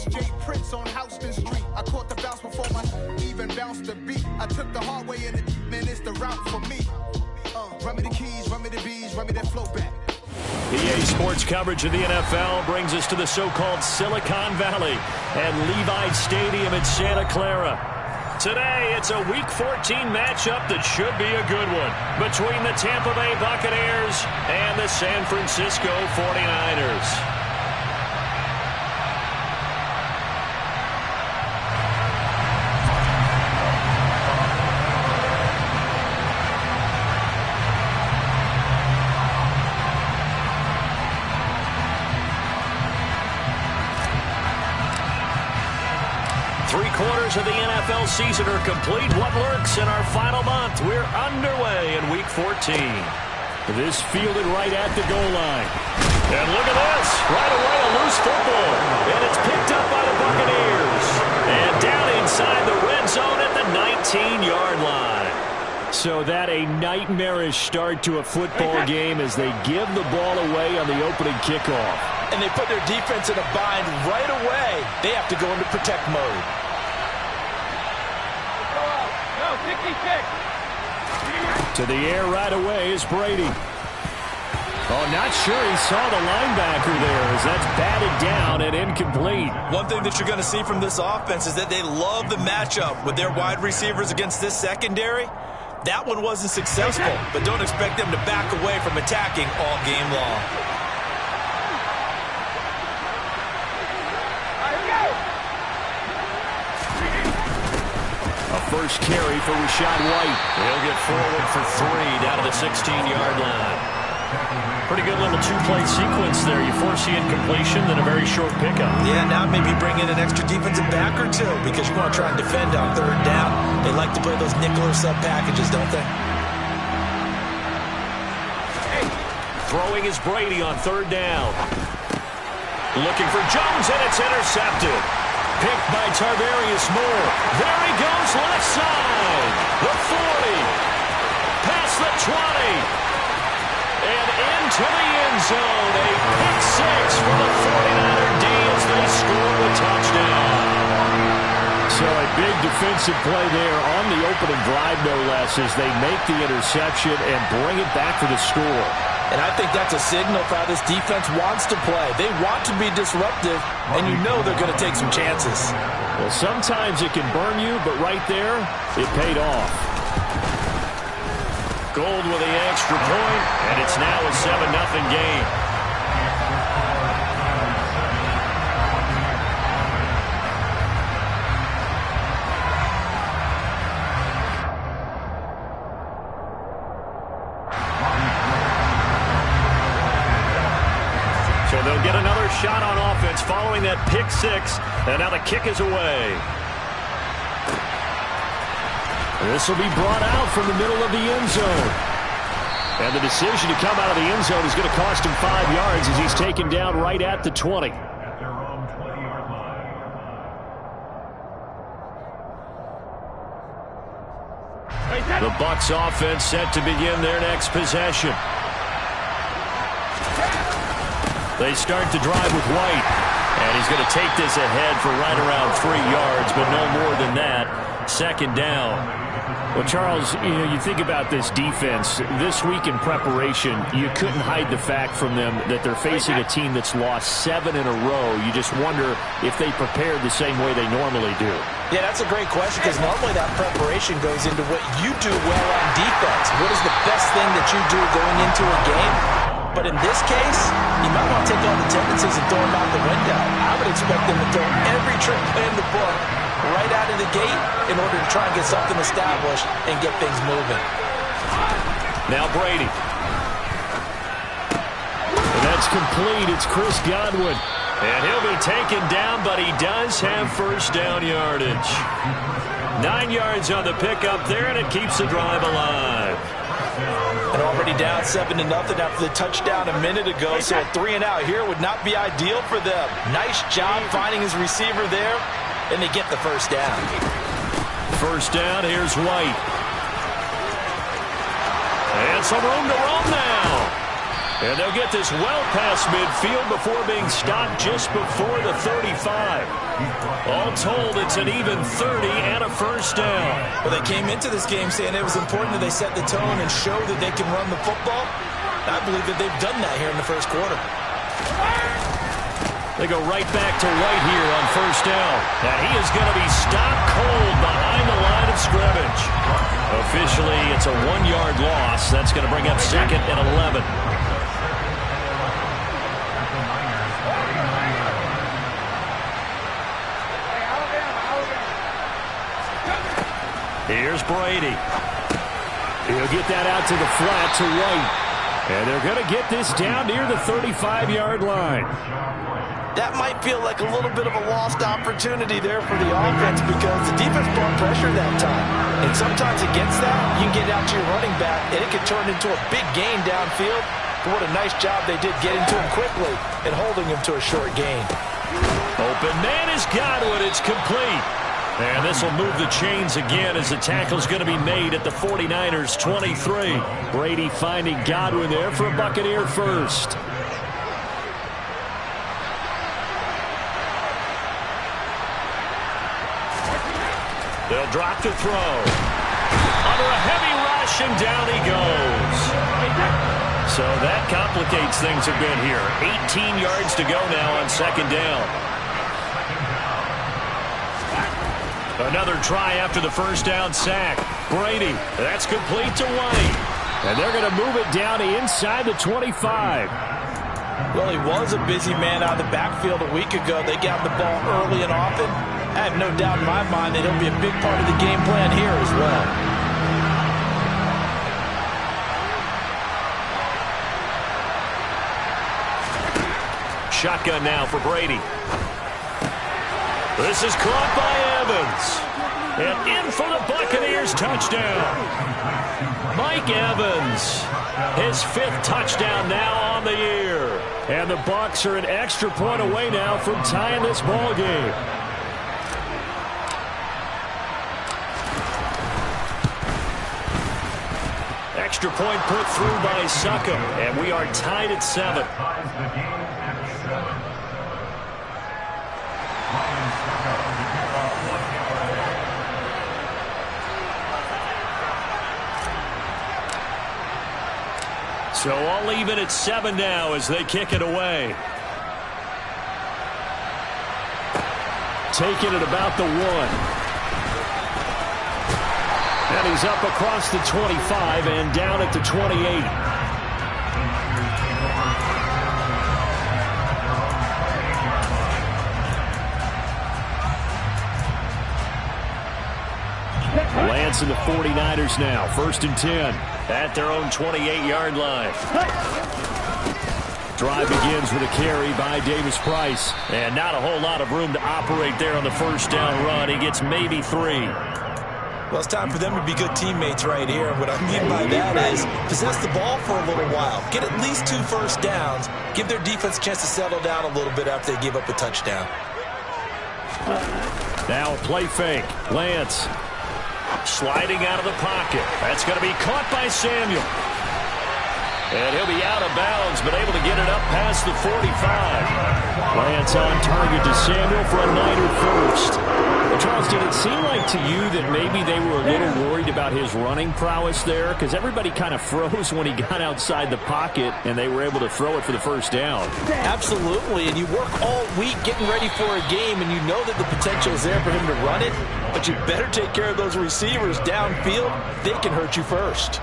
Jay Prince on Houston Street. I caught the bounce before my even bounced the beat. I took the hard way and man, it's the route for me. Run me the keys, run me the bees, run me that flow back. EA Sports coverage of the NFL brings us to the so-called Silicon Valley at Levi Stadium in Santa Clara. Today, it's a Week 14 matchup that should be a good one between the Tampa Bay Buccaneers and the San Francisco 49ers. Of the NFL season are complete. What lurks in our final month? We're underway in Week 14. This fielded right at the goal line. And look at this. Right away, a loose football. And it's picked up by the Buccaneers. And down inside the red zone at the 19-yard line. So that a nightmarish start to a football game as they give the ball away on the opening kickoff. And they put their defense in a bind right away. They have to go into protect mode. To the air right away is Brady. Oh, not sure he saw the linebacker there as that's batted down and incomplete. One thing that you're going to see from this offense is that they love the matchup with their wide receivers against this secondary. That one wasn't successful, but don't expect them to back away from attacking all game long. First carry for Rashad White. He'll get forward for 3 down to the 16-yard line. Pretty good little two-play sequence there. You foresee incompletion, then a very short pickup. Yeah, now maybe bring in an extra defensive back or two because you want to try and defend on third down. They like to play those nickel or sub packages, don't they? Throwing is Brady on third down. Looking for Jones, and it's intercepted. Picked by Tarvarius Moore. There he goes, left side. The 40. Past the 20. And into the end zone. A pick six for the 49er D as they score a touchdown. So a big defensive play there on the opening drive, no less, as they make the interception and bring it back for the score. And I think that's a signal for how this defense wants to play. They want to be disruptive, and you know they're going to take some chances. Well, sometimes it can burn you, but right there, it paid off. Gold with the extra point, and it's now a 7-0 game. They'll get another shot on offense following that pick six, and now the kick is away. This will be brought out from the middle of the end zone. And the decision to come out of the end zone is going to cost him 5 yards as he's taken down right at the 20. The Bucs offense set to begin their next possession. They start the drive with White, and he's going to take this ahead for right around 3 yards, but no more than that. Second down. Well, Charles, you think about this defense. This week in preparation, you couldn't hide the fact from them that they're facing a team that's lost 7 in a row. You just wonder if they prepared the same way they normally do. Yeah, that's a great question because normally that preparation goes into what you do well on defense. What is the best thing that you do going into a game? But in this case, you might want to take all the tendencies and throw them out the window. I would expect them to throw every trick in the book right out of the gate in order to try and get something established and get things moving. Now Brady. And that's complete. It's Chris Godwin. And he'll be taken down, but he does have first down yardage. 9 yards on the pickup there, and it keeps the drive alive. And already down 7-0 after the touchdown a minute ago, so a 3-and-out here would not be ideal for them. Nice job finding his receiver there, and they get the first down. First down, here's White. And some room to roam now. And they'll get this well past midfield before being stopped just before the 35. All told, it's an even 30 and a first down. Well, they came into this game saying it was important that they set the tone and show that they can run the football. I believe that they've done that here in the first quarter. They go right back to White here on first down. And he is going to be stopped cold behind the line of scrimmage. Officially, it's a 1-yard loss. That's going to bring up 2nd and 11. Here's Brady. He'll get that out to the flat to White. And they're going to get this down near the 35-yard line. That might feel like a little bit of a lost opportunity there for the offense because the defense brought pressure that time. And sometimes against that, you can get out to your running back, and it can turn into a big gain downfield. But what a nice job they did getting to him quickly and holding him to a short gain. Open man is Godwin. It's complete. And this will move the chains again as the tackle's going to be made at the 49ers' 23. Brady finding Godwin there for a Buccaneer first. They'll drop to throw. Under a heavy rush, and down he goes. So that complicates things a bit here. 18 yards to go now on 2nd down. Another try after the first down sack. Brady, that's complete to White. And they're going to move it down inside the 25. Well, he was a busy man out of the backfield a week ago. They got the ball early and often. I have no doubt in my mind that he'll be a big part of the game plan here as well. Shotgun now for Brady. This is caught by Evans. And in for the Buccaneers touchdown. Mike Evans, his 5th touchdown now on the year. And the Bucs are an extra point away now from tying this ball game. Extra point put through by Succop. And we are tied at 7. So all even at 7 now as they kick it away. Taking it about the 1. And he's up across the 25 and down at the 28. Lance and the 49ers now. 1st and 10 at their own 28-yard line. Drive begins with a carry by Davis Price. And not a whole lot of room to operate there on the first down run. He gets maybe 3. Well, it's time for them to be good teammates right here. What I mean by that is possess the ball for a little while. Get at least 2 first downs. Give their defense a chance to settle down a little bit after they give up a touchdown. Now a play fake. Lance sliding out of the pocket. That's going to be caught by Samuel. And he'll be out of bounds, but able to get it up past the 45. Lance on target to Samuel for a Niner first. Charles, did it seem like to you that maybe they were a little worried about his running prowess there? Because everybody kind of froze when he got outside the pocket, and they were able to throw it for the first down. Absolutely, and you work all week getting ready for a game, and you know that the potential is there for him to run it, but you better take care of those receivers downfield. They can hurt you first.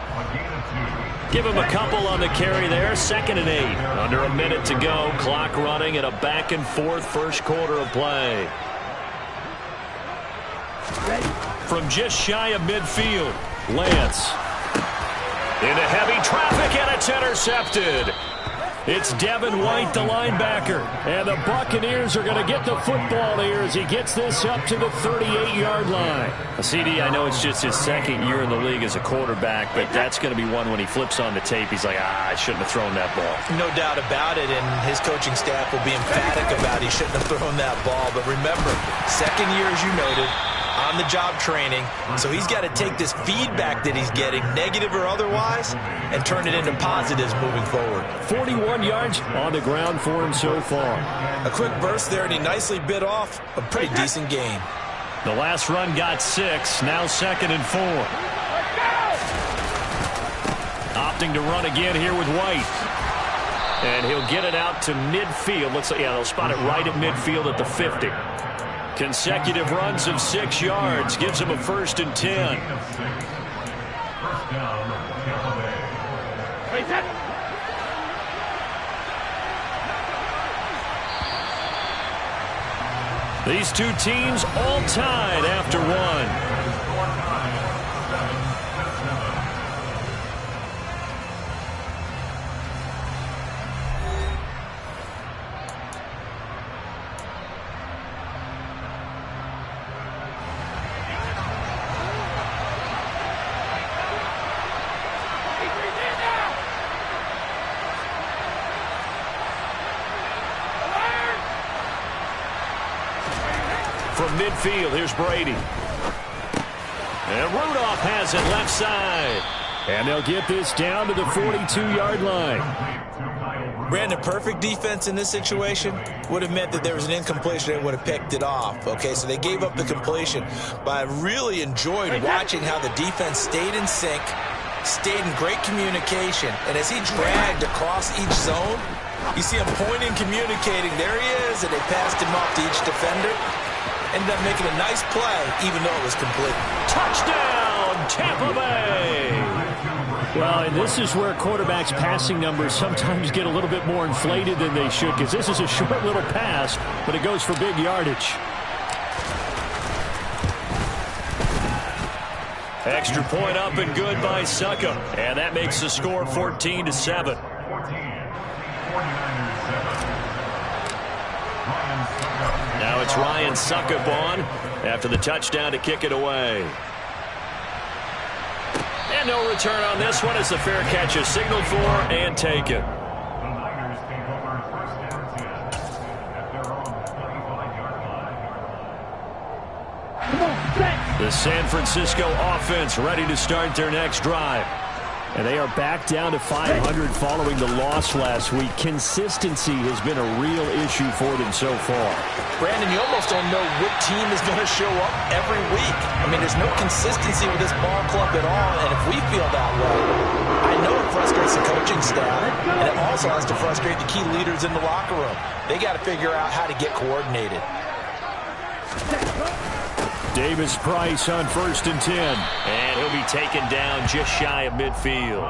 Give him a couple on the carry there. 2nd and 8. Under a minute to go. Clock running in a back-and-forth first quarter of play. From just shy of midfield, Lance. Into heavy traffic, and it's intercepted. It's Devin White, the linebacker. And the Buccaneers are going to get the football here as he gets this up to the 38-yard line. CD, I know it's just his 2nd year in the league as a quarterback, but that's going to be one when he flips on the tape. He's like, I shouldn't have thrown that ball. No doubt about it, and his coaching staff will be emphatic about he shouldn't have thrown that ball. But remember, 2nd year, as you noted, on-the-job training. So he's got to take this feedback that he's getting, negative or otherwise, and turn it into positives moving forward. 41 yards on the ground for him so far. A quick burst there, and he nicely bit off a pretty decent gain. The last run got 6, now 2nd and 4. Opting to run again here with White. And he'll get it out to midfield. Looks like, yeah, they'll spot it right at midfield at the 50. Consecutive runs of 6 yards gives him a 1st and 10. These two teams all tied after one. From midfield, here's Brady. And Rudolph has it left side. And they'll get this down to the 42-yard line. Brandon, perfect defense in this situation would have meant that there was an incompletion and would have picked it off. Okay, so they gave up the completion. But I really enjoyed watching how the defense stayed in sync, stayed in great communication. And as he dragged across each zone, you see him pointing, communicating. There he is, and they passed him off to each defender. Ended up making a nice play, even though it was complete. Touchdown, Tampa Bay! Well, and this is where quarterbacks' passing numbers sometimes get a little bit more inflated than they should, because this is a short little pass, but it goes for big yardage. Extra point up and good by Succop. And that makes the score 14-7. Now it's Ryan Succop on after the touchdown to kick it away. And no return on this one as the fair catch is signaled for and taken. The San Francisco offense ready to start their next drive. And they are back down to 500 following the loss last week. Consistency has been a real issue for them so far. Brandon, you almost don't know what team is going to show up every week. I mean, there's no consistency with this ball club at all, and if we feel that way, I know it frustrates the coaching staff, and it also has to frustrate the key leaders in the locker room. They got to figure out how to get coordinated. Davis Price on 1st and 10. And he'll be taken down just shy of midfield.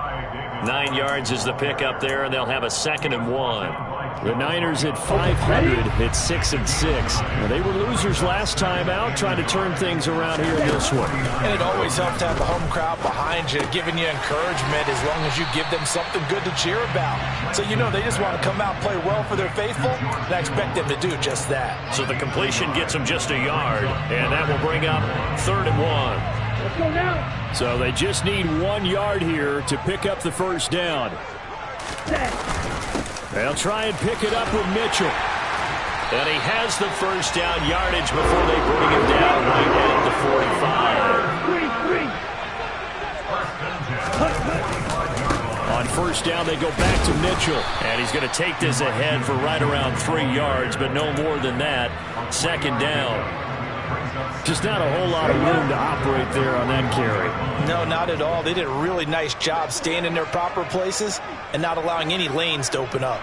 9 yards is the pickup there, and they'll have a 2nd and 1. The Niners at 500 at 6 and 6. Now, they were losers last time out, trying to turn things around here in this one. And it always helps to have the home crowd behind you, giving you encouragement as long as you give them something good to cheer about. So, you know, they just want to come out and play well for their faithful, and I expect them to do just that. So the completion gets them just a yard, and that will bring up 3rd and 1. Let's go now. So they just need 1 yard here to pick up the first down. They'll try and pick it up with Mitchell. And he has the first down yardage before they bring him down right at the 45. On first down, they go back to Mitchell. And he's going to take this ahead for right around 3 yards, but no more than that. 2nd down. Just not a whole lot of room to operate there on that carry. No, not at all. They did a really nice job staying in their proper places and not allowing any lanes to open up.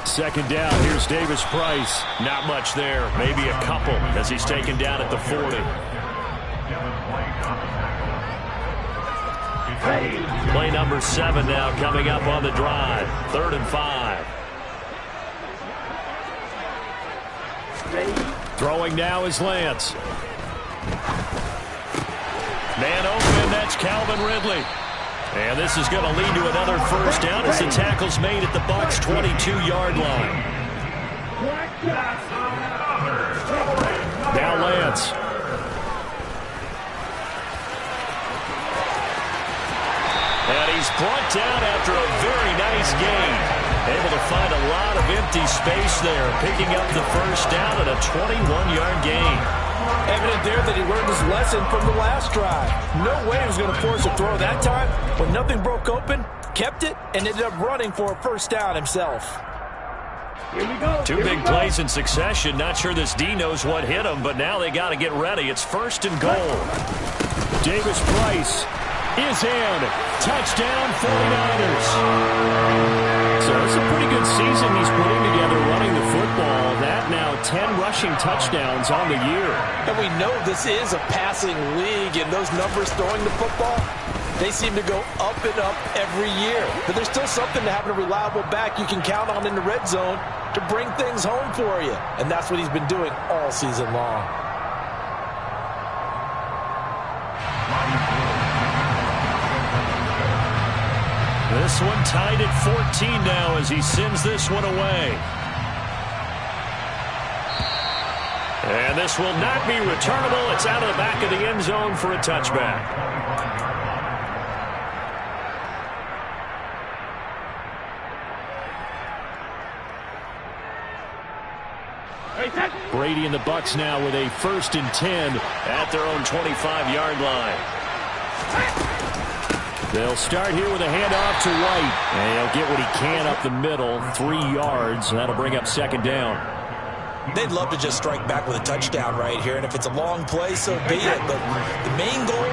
2nd down, here's Davis Price. Not much there, maybe a couple as he's taken down at the 40. Play number 7 now coming up on the drive. 3rd and 5. Throwing now is Lance. Man open, that's Calvin Ridley. And this is going to lead to another first down as the tackle's made at the Bucs' 22-yard line. Now Lance. And he's brought down after a very nice gain. Able to find a lot of empty space there, picking up the first down at a 21-yard gain. Evident there that he learned his lesson from the last drive. No way he was going to force a throw that time. When nothing broke open, kept it, and ended up running for a first down himself. Here we go. Two big plays in succession. Not sure this D knows what hit him, but now they got to get ready. It's 1st and goal. Davis Price is in. Touchdown, 49ers. So it's a pretty good season he's putting together running the football. That now 10 rushing touchdowns on the year. And we know this is a passing league, and those numbers throwing the football, they seem to go up and up every year. But there's still something to having a reliable back you can count on in the red zone to bring things home for you. And that's what he's been doing all season long. This one tied at 14 now as he sends this one away. And this will not be returnable. It's out of the back of the end zone for a touchback. Brady and the Bucs now with a 1st and 10 at their own 25-yard line. They'll start here with a handoff to White. And he'll get what he can up the middle, 3 yards. That'll bring up 2nd down. They'd love to just strike back with a touchdown right here, and if it's a long play, so be it. But the main goal,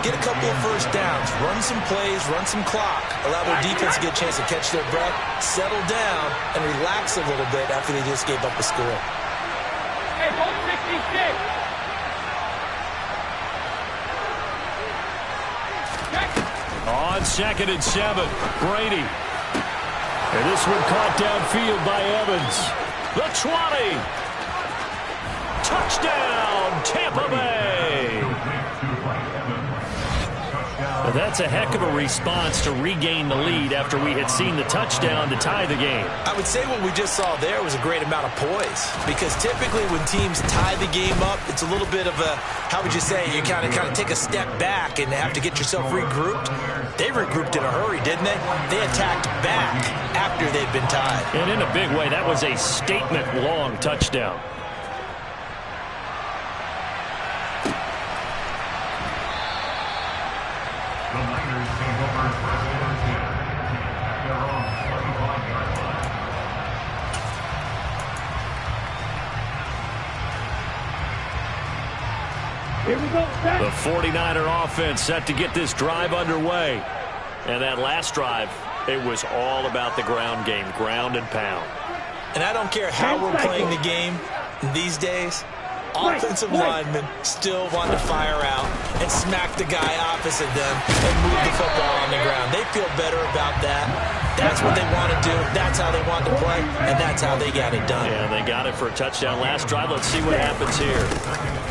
get a couple of first downs, run some plays, run some clock, allow their defense to get a chance to catch their breath, settle down, and relax a little bit after they just gave up a score. Hey, 66. On 2nd and 7, Brady. And this one caught downfield by Evans. The 20. Touchdown, Tampa Bay. That's a heck of a response to regain the lead after we had seen the touchdown to tie the game. I would say what we just saw there was a great amount of poise, because typically when teams tie the game up, it's a little bit of a, how would you say, you kind of take a step back and have to get yourself regrouped. They regrouped in a hurry, didn't they? They attacked back after they'd been tied. And in a big way, that was a statement-long touchdown. Here we go. The 49er offense set to get this drive underway. And that last drive, it was all about the ground game, ground and pound. And I don't care how we're playing the game these days, offensive linemen still want to fire out and smack the guy opposite them and move the football on the ground. They feel better about that. That's what they want to do. That's how they want to play, and that's how they got it done. Yeah, they got it for a touchdown last drive. Let's see what happens here.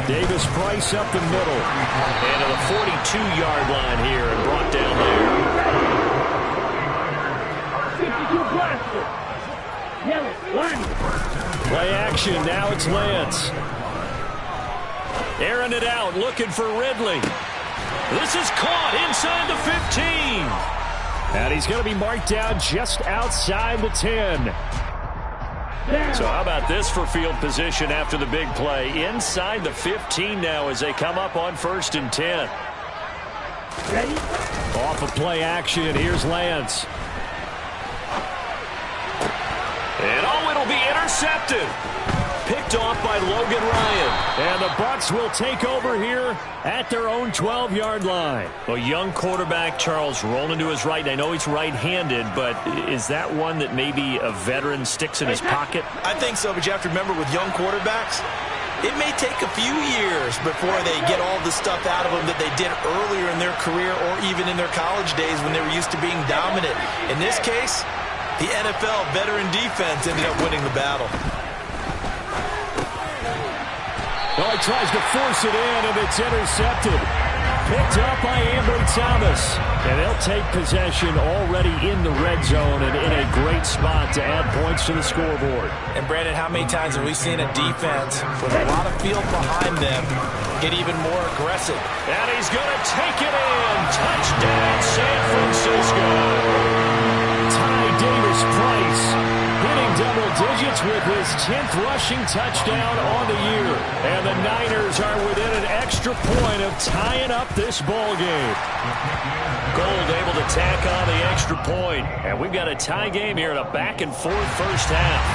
Davis Price up the middle. And to the 42-yard line here and brought down there. 52 blaster. Yellow, line. Play action. Now it's Lance. Airing it out, looking for Ridley. This is caught inside the 15. And he's going to be marked down just outside the 10. So how about this for field position after the big play? Inside the 15 now as they come up on 1st and 10. Ready? Off of play action, here's Lance. And oh, it'll be intercepted. Picked off by Logan Ryan. And the Bucs will take over here at their own 12-yard line. A young quarterback, Charles, rolling to his right. I know he's right-handed, but is that one that maybe a veteran sticks in his pocket? I think so, but you have to remember with young quarterbacks, it may take a few years before they get all the stuff out of them that they did earlier in their career or even in their college days when they were used to being dominant. In this case, the NFL veteran defense ended up winning the battle. Well, he tries to force it in, and it's intercepted. Picked up by Ambry Thomas. And they'll take possession already in the red zone and in a great spot to add points to the scoreboard. And, Brandon, how many times have we seen a defense with a lot of field behind them get even more aggressive? And he's going to take it in. Touchdown, San Francisco. Ty Davis Price Hitting double digits with his 10th rushing touchdown on the year. And the Niners are within an extra point of tying up this ball game. Gold able to tack on the extra point. And we've got a tie game here in a back-and-forth first half.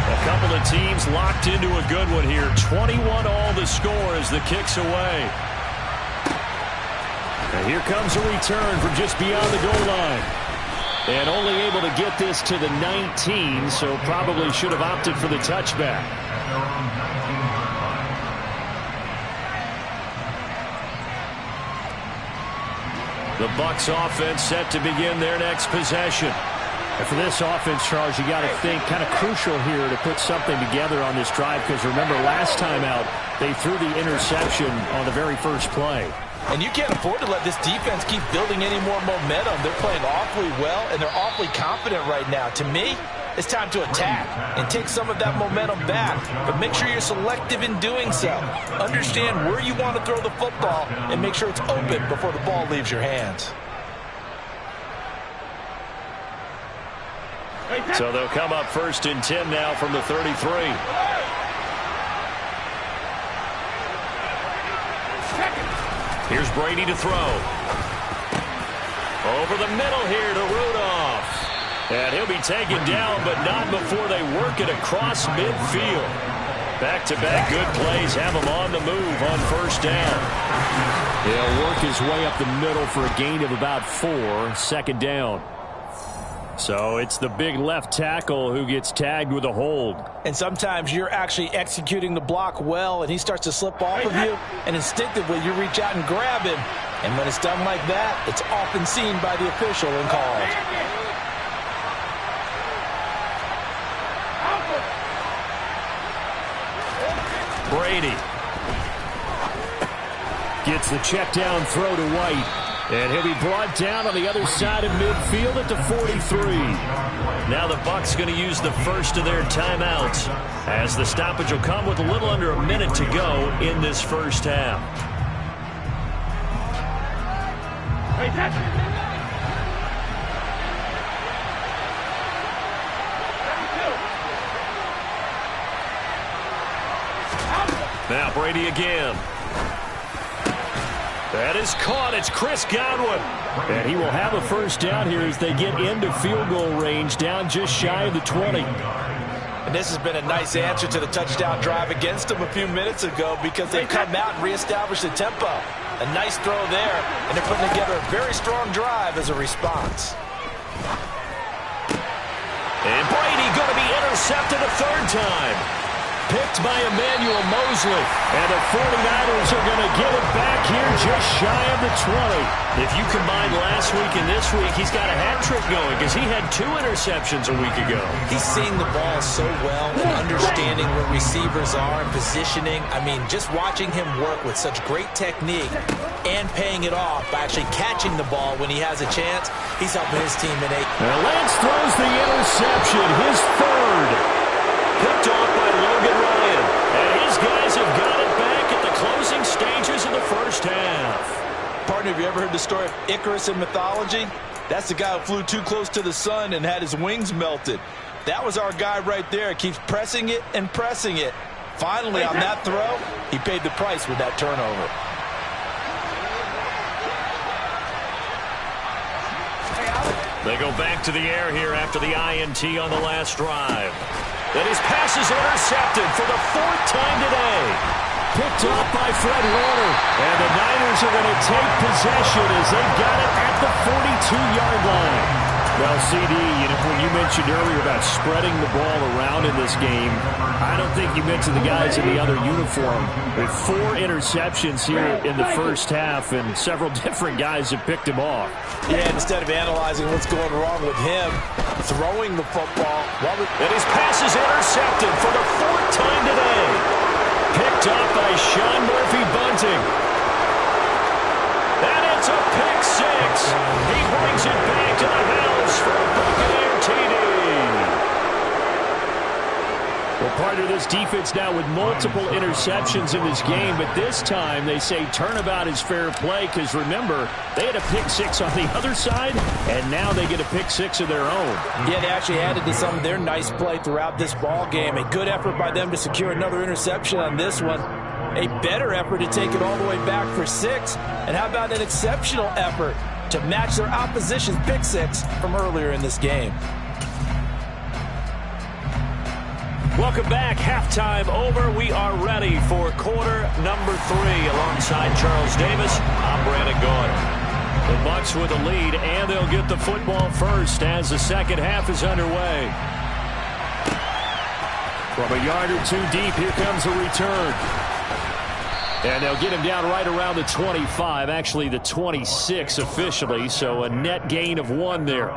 A couple of teams locked into a good one here. 21 all the score as the kick's away. And here comes a return from just beyond the goal line. And only able to get this to the 19, so probably should have opted for the touchback. The Bucs offense set to begin their next possession. And for this offense, Charles, you got to think kind of crucial here to put something together on this drive, because remember last time out they threw the interception on the very first play. And you can't afford to let this defense keep building any more momentum. They're playing awfully well, and they're awfully confident right now. To me, it's time to attack and take some of that momentum back. But make sure you're selective in doing so. Understand where you want to throw the football and make sure it's open before the ball leaves your hands. So they'll come up 1st and 10 now from the 33. Here's Brady to throw. Over the middle here to Rudolph. And he'll be taken down, but not before they work it across midfield. Back-to-back good plays have him on the move on 1st down. He'll work his way up the middle for a gain of about 4, 2nd down. So it's the big left tackle who gets tagged with a hold. And sometimes you're actually executing the block well, and he starts to slip off of you, and instinctively you reach out and grab him. And when it's done like that, it's often seen by the official and called. Brady gets the check down throw to White. And he'll be brought down on the other side of midfield at the 43. Now the Bucs going to use the first of their timeouts, as the stoppage will come with a little under a minute to go in this first half. Now Brady again. That is caught. It's Chris Godwin. And he will have a 1st down here as they get into field goal range, down just shy of the 20. And this has been a nice answer to the touchdown drive against them a few minutes ago, because they've come out and reestablished the tempo. A nice throw there, and they're putting together a very strong drive as a response. And Brady going to be intercepted a 3rd time. Picked by Emmanuel Mosley. And the 49ers are going to get it back here just shy of the 20. If you combine last week and this week, he's got a hat trick going, because he had 2 interceptions a week ago. He's seeing the ball so well and understanding where receivers are and positioning. I mean, just watching him work with such great technique and paying it off by actually catching the ball when he has a chance, he's helping his team in 8. Now Lance throws the interception, his 3rd. Picked off by Logan Ryan. And his guys have got it back at the closing stages of the first half. Partner, have you ever heard the story of Icarus in mythology? That's the guy who flew too close to the sun and had his wings melted. That was our guy right there. Keeps pressing it and pressing it. Finally, on that throw, he paid the price with that turnover. They go back to the air here after the INT on the last drive. And his pass is intercepted for the 4th time today. Picked off by Fred Warner. And the Niners are going to take possession as they got it at the 42-yard line. Well, CD, when you mentioned earlier about spreading the ball around in this game, I don't think you mentioned the guys in the other uniform. With 4 interceptions here in the first half, and several different guys have picked him off. Yeah, instead of analyzing what's going wrong with him, throwing the football. And his pass is intercepted for the 4th time today. Picked off by Sean Murphy-Bunting. And it's a pick 6. He brings it back to the house for a Buccaneer TD. Well, Partner, this defense now with multiple interceptions in this game, but this time they say turnabout is fair play because, remember, they had a pick six on the other side, and now they get a pick six of their own. Yeah, they actually added to some of their nice play throughout this ball game. A good effort by them to secure another interception on this one. A better effort to take it all the way back for 6. And how about an exceptional effort to match their opposition's pick six from earlier in this game? Welcome back. Halftime over. We are ready for quarter number 3. Alongside Charles Davis, I'm Brandon Gordon. The Bucs with the lead, and they'll get the football first as the second half is underway. From a yard or two deep, here comes a return. And they'll get him down right around the 25, actually the 26 officially, so a net gain of 1 there.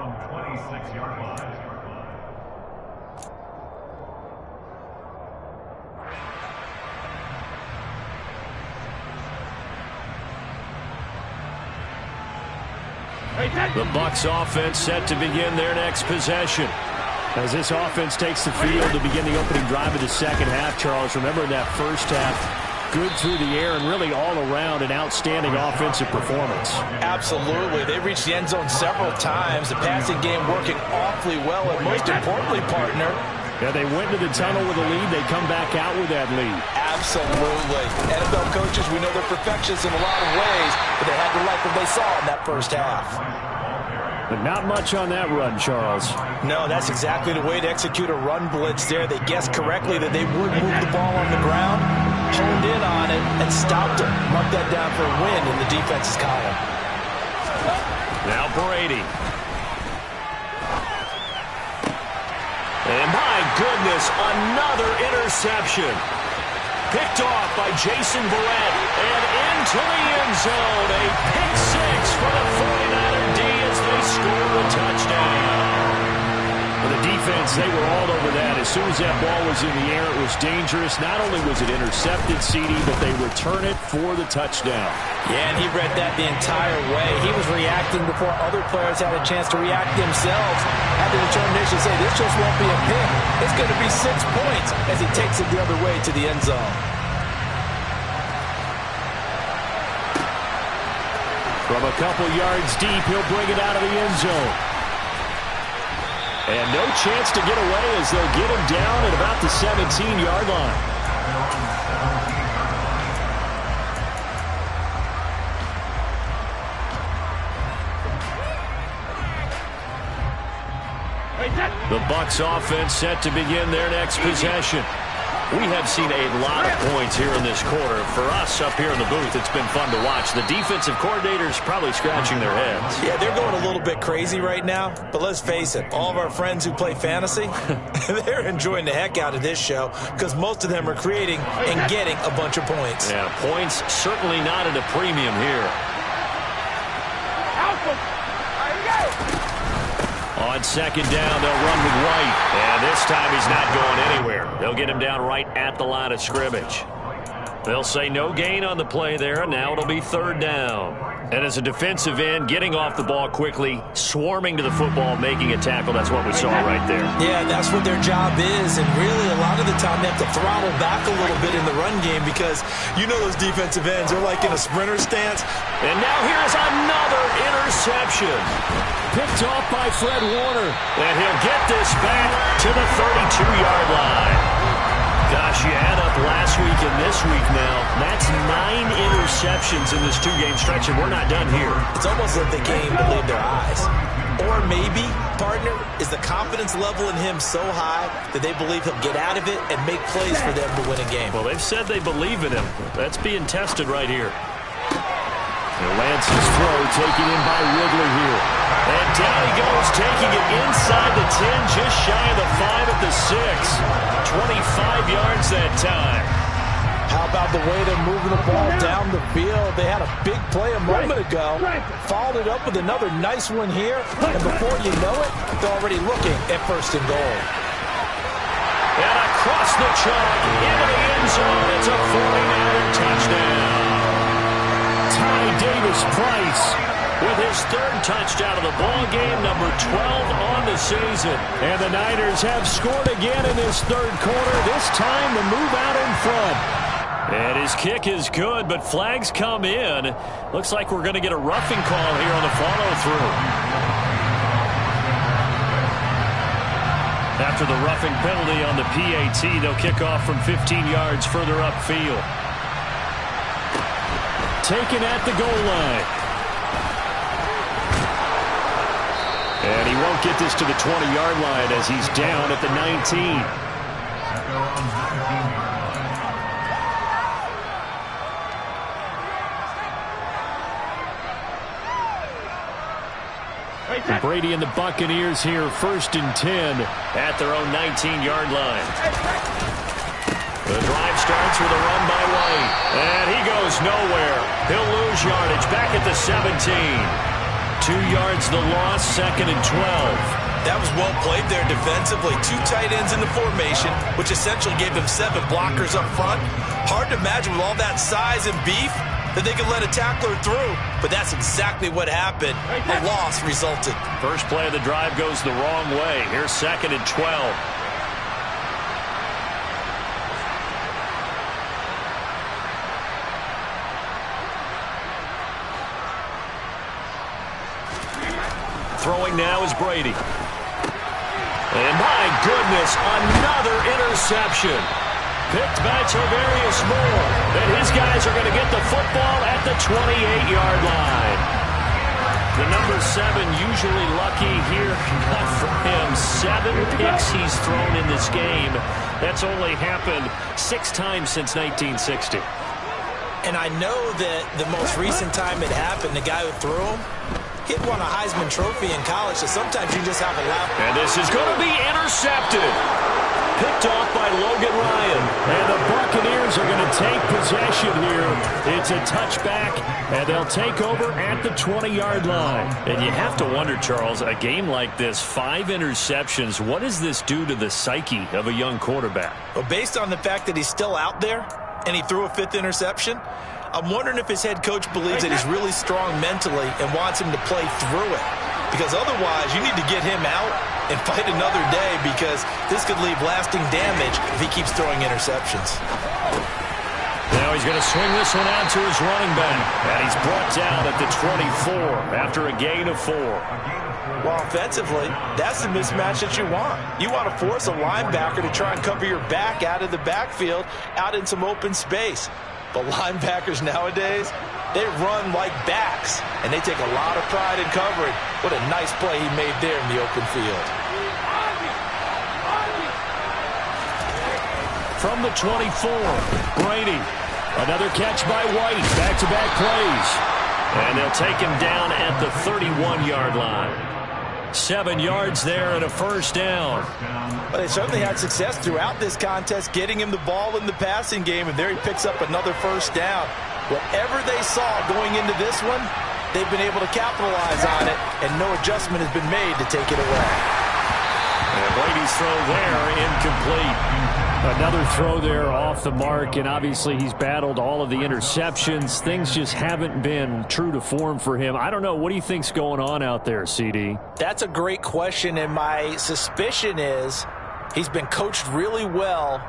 The Bucs offense set to begin their next possession. As this offense takes the field to begin the opening drive of the second half, Charles, remember in that first half, good through the air and really all around an outstanding offensive performance. Absolutely. They reached the end zone several times. The passing game working awfully well, and most importantly, partner, yeah, they went to the tunnel with a lead. They come back out with that lead. Absolutely. NFL coaches, we know they're perfectionists in a lot of ways, but they had to like what they saw in that first half. But not much on that run, Charles. No, that's exactly the way to execute a run blitz there. They guessed correctly that they would move the ball on the ground, honed in on it, and stopped them. Mark that down for a win in the defense's column. Now Brady. And my goodness, another interception. Picked off by Jason Verrett and into the end zone. A pick six for the 49er D as they score a touchdown. For the defense, they were all over that. As soon as that ball was in the air, it was dangerous. Not only was it intercepted, CD, but they return it for the touchdown. Yeah, and he read that the entire way. He was reacting before other players had a chance to react themselves. Had the determination to say, this just won't be a pick. It's going to be 6 points as he takes it the other way to the end zone. From a couple yards deep, he'll bring it out of the end zone. And no chance to get away as they'll get him down at about the 17-yard line. The Bucs offense set to begin their next possession. We have seen a lot of points here in this quarter. For us up here in the booth, it's been fun to watch. The defensive coordinators probably scratching their heads. Yeah, they're going a little bit crazy right now. But let's face it, all of our friends who play fantasy, they're enjoying the heck out of this show because most of them are creating and getting a bunch of points. Yeah, points certainly not at a premium here. On second down, they'll run with White. And this time he's not going anywhere. They'll get him down right at the line of scrimmage. They'll say no gain on the play there, and now it'll be third down. And as a defensive end, getting off the ball quickly, swarming to the football, making a tackle, that's what we saw right there. Yeah, that's what their job is, and really a lot of the time they have to throttle back a little bit in the run game because you know those defensive ends, they're like in a sprinter stance. And now here's another interception. Picked off by Fred Warner. And he'll get this back to the 32-yard line. Gosh, you add up last week and this week now. That's 9 interceptions in this 2-game stretch, and we're not done here. It's almost like they can't even believe their eyes. Or maybe, partner, is the confidence level in him so high that they believe he'll get out of it and make plays for them to win a game. Well, they've said they believe in him. That's being tested right here. And Lance's throw taken in by Ridley here. And down he goes, taking it inside the 10, just shy of the 5 at the 6. 25 yards that time. How about the way they're moving the ball down the field? They had a big play a moment ago. Followed it up with another nice one here. And before you know it, they're already looking at first and goal. And across the chalk, into the end zone. It's a 49er touchdown. Ty Davis-Price with his third touchdown of the ball game, number 12 on the season. And the Niners have scored again in this third quarter, this time to move out in front. And his kick is good, but flags come in. Looks like we're going to get a roughing call here on the follow-through. After the roughing penalty on the PAT, they'll kick off from 15 yards further upfield. Taken at the goal line. And he won't get this to the 20-yard line as he's down at the 19. And Brady and the Buccaneers here, 1st and 10 at their own 19-yard line. The drive starts with a run by White. And he goes nowhere. He'll lose yardage back at the 17. 2 yards the loss, 2nd and 12. That was well played there defensively. 2 tight ends in the formation, which essentially gave them 7 blockers up front. Hard to imagine with all that size and beef that they could let a tackler through. But that's exactly what happened. A loss resulted. First play of the drive goes the wrong way. Here's 2nd and 12. Throwing now is Brady. And my goodness, another interception. Picked by Tarvarius Moore. And his guys are going to get the football at the 28-yard line. The number 7 usually lucky here. Not for him. 7 picks he's thrown in this game. That's only happened 6 times since 1960. And I know that the most recent time it happened, the guy who threw him, he had won a Heisman Trophy in college, so sometimes you just have a lap. And this is going to be intercepted. Picked off by Logan Ryan. And the Buccaneers are going to take possession here. It's a touchback, and they'll take over at the 20-yard line. And you have to wonder, Charles, a game like this, 5 interceptions, what does this do to the psyche of a young quarterback? Well, based on the fact that he's still out there and he threw a 5th interception, I'm wondering if his head coach believes that he's really strong mentally and wants him to play through it. Because otherwise, you need to get him out and fight another day, because this could leave lasting damage if he keeps throwing interceptions. Now he's going to swing this one out to his running back. And he's brought down at the 24 after a gain of 4. Well, offensively, that's the mismatch that you want. You want to force a linebacker to try and cover your back out of the backfield, out in some open space. But linebackers nowadays, they run like backs, and they take a lot of pride in covering. What a nice play he made there in the open field. From the 24, Brady. Another catch by White. Back-to-back plays. And they'll take him down at the 31-yard line. 7 yards there and a first down. But they certainly had success throughout this contest, getting him the ball in the passing game, and there he picks up another first down. Whatever they saw going into this one, they've been able to capitalize on it, and no adjustment has been made to take it away. And Brady's throw there, incomplete. Another throw there off the mark, and obviously he's battled all of the interceptions. Things just haven't been true to form for him. I don't know. What do you think's going on out there, CD? That's a great question, and my suspicion is he's been coached really well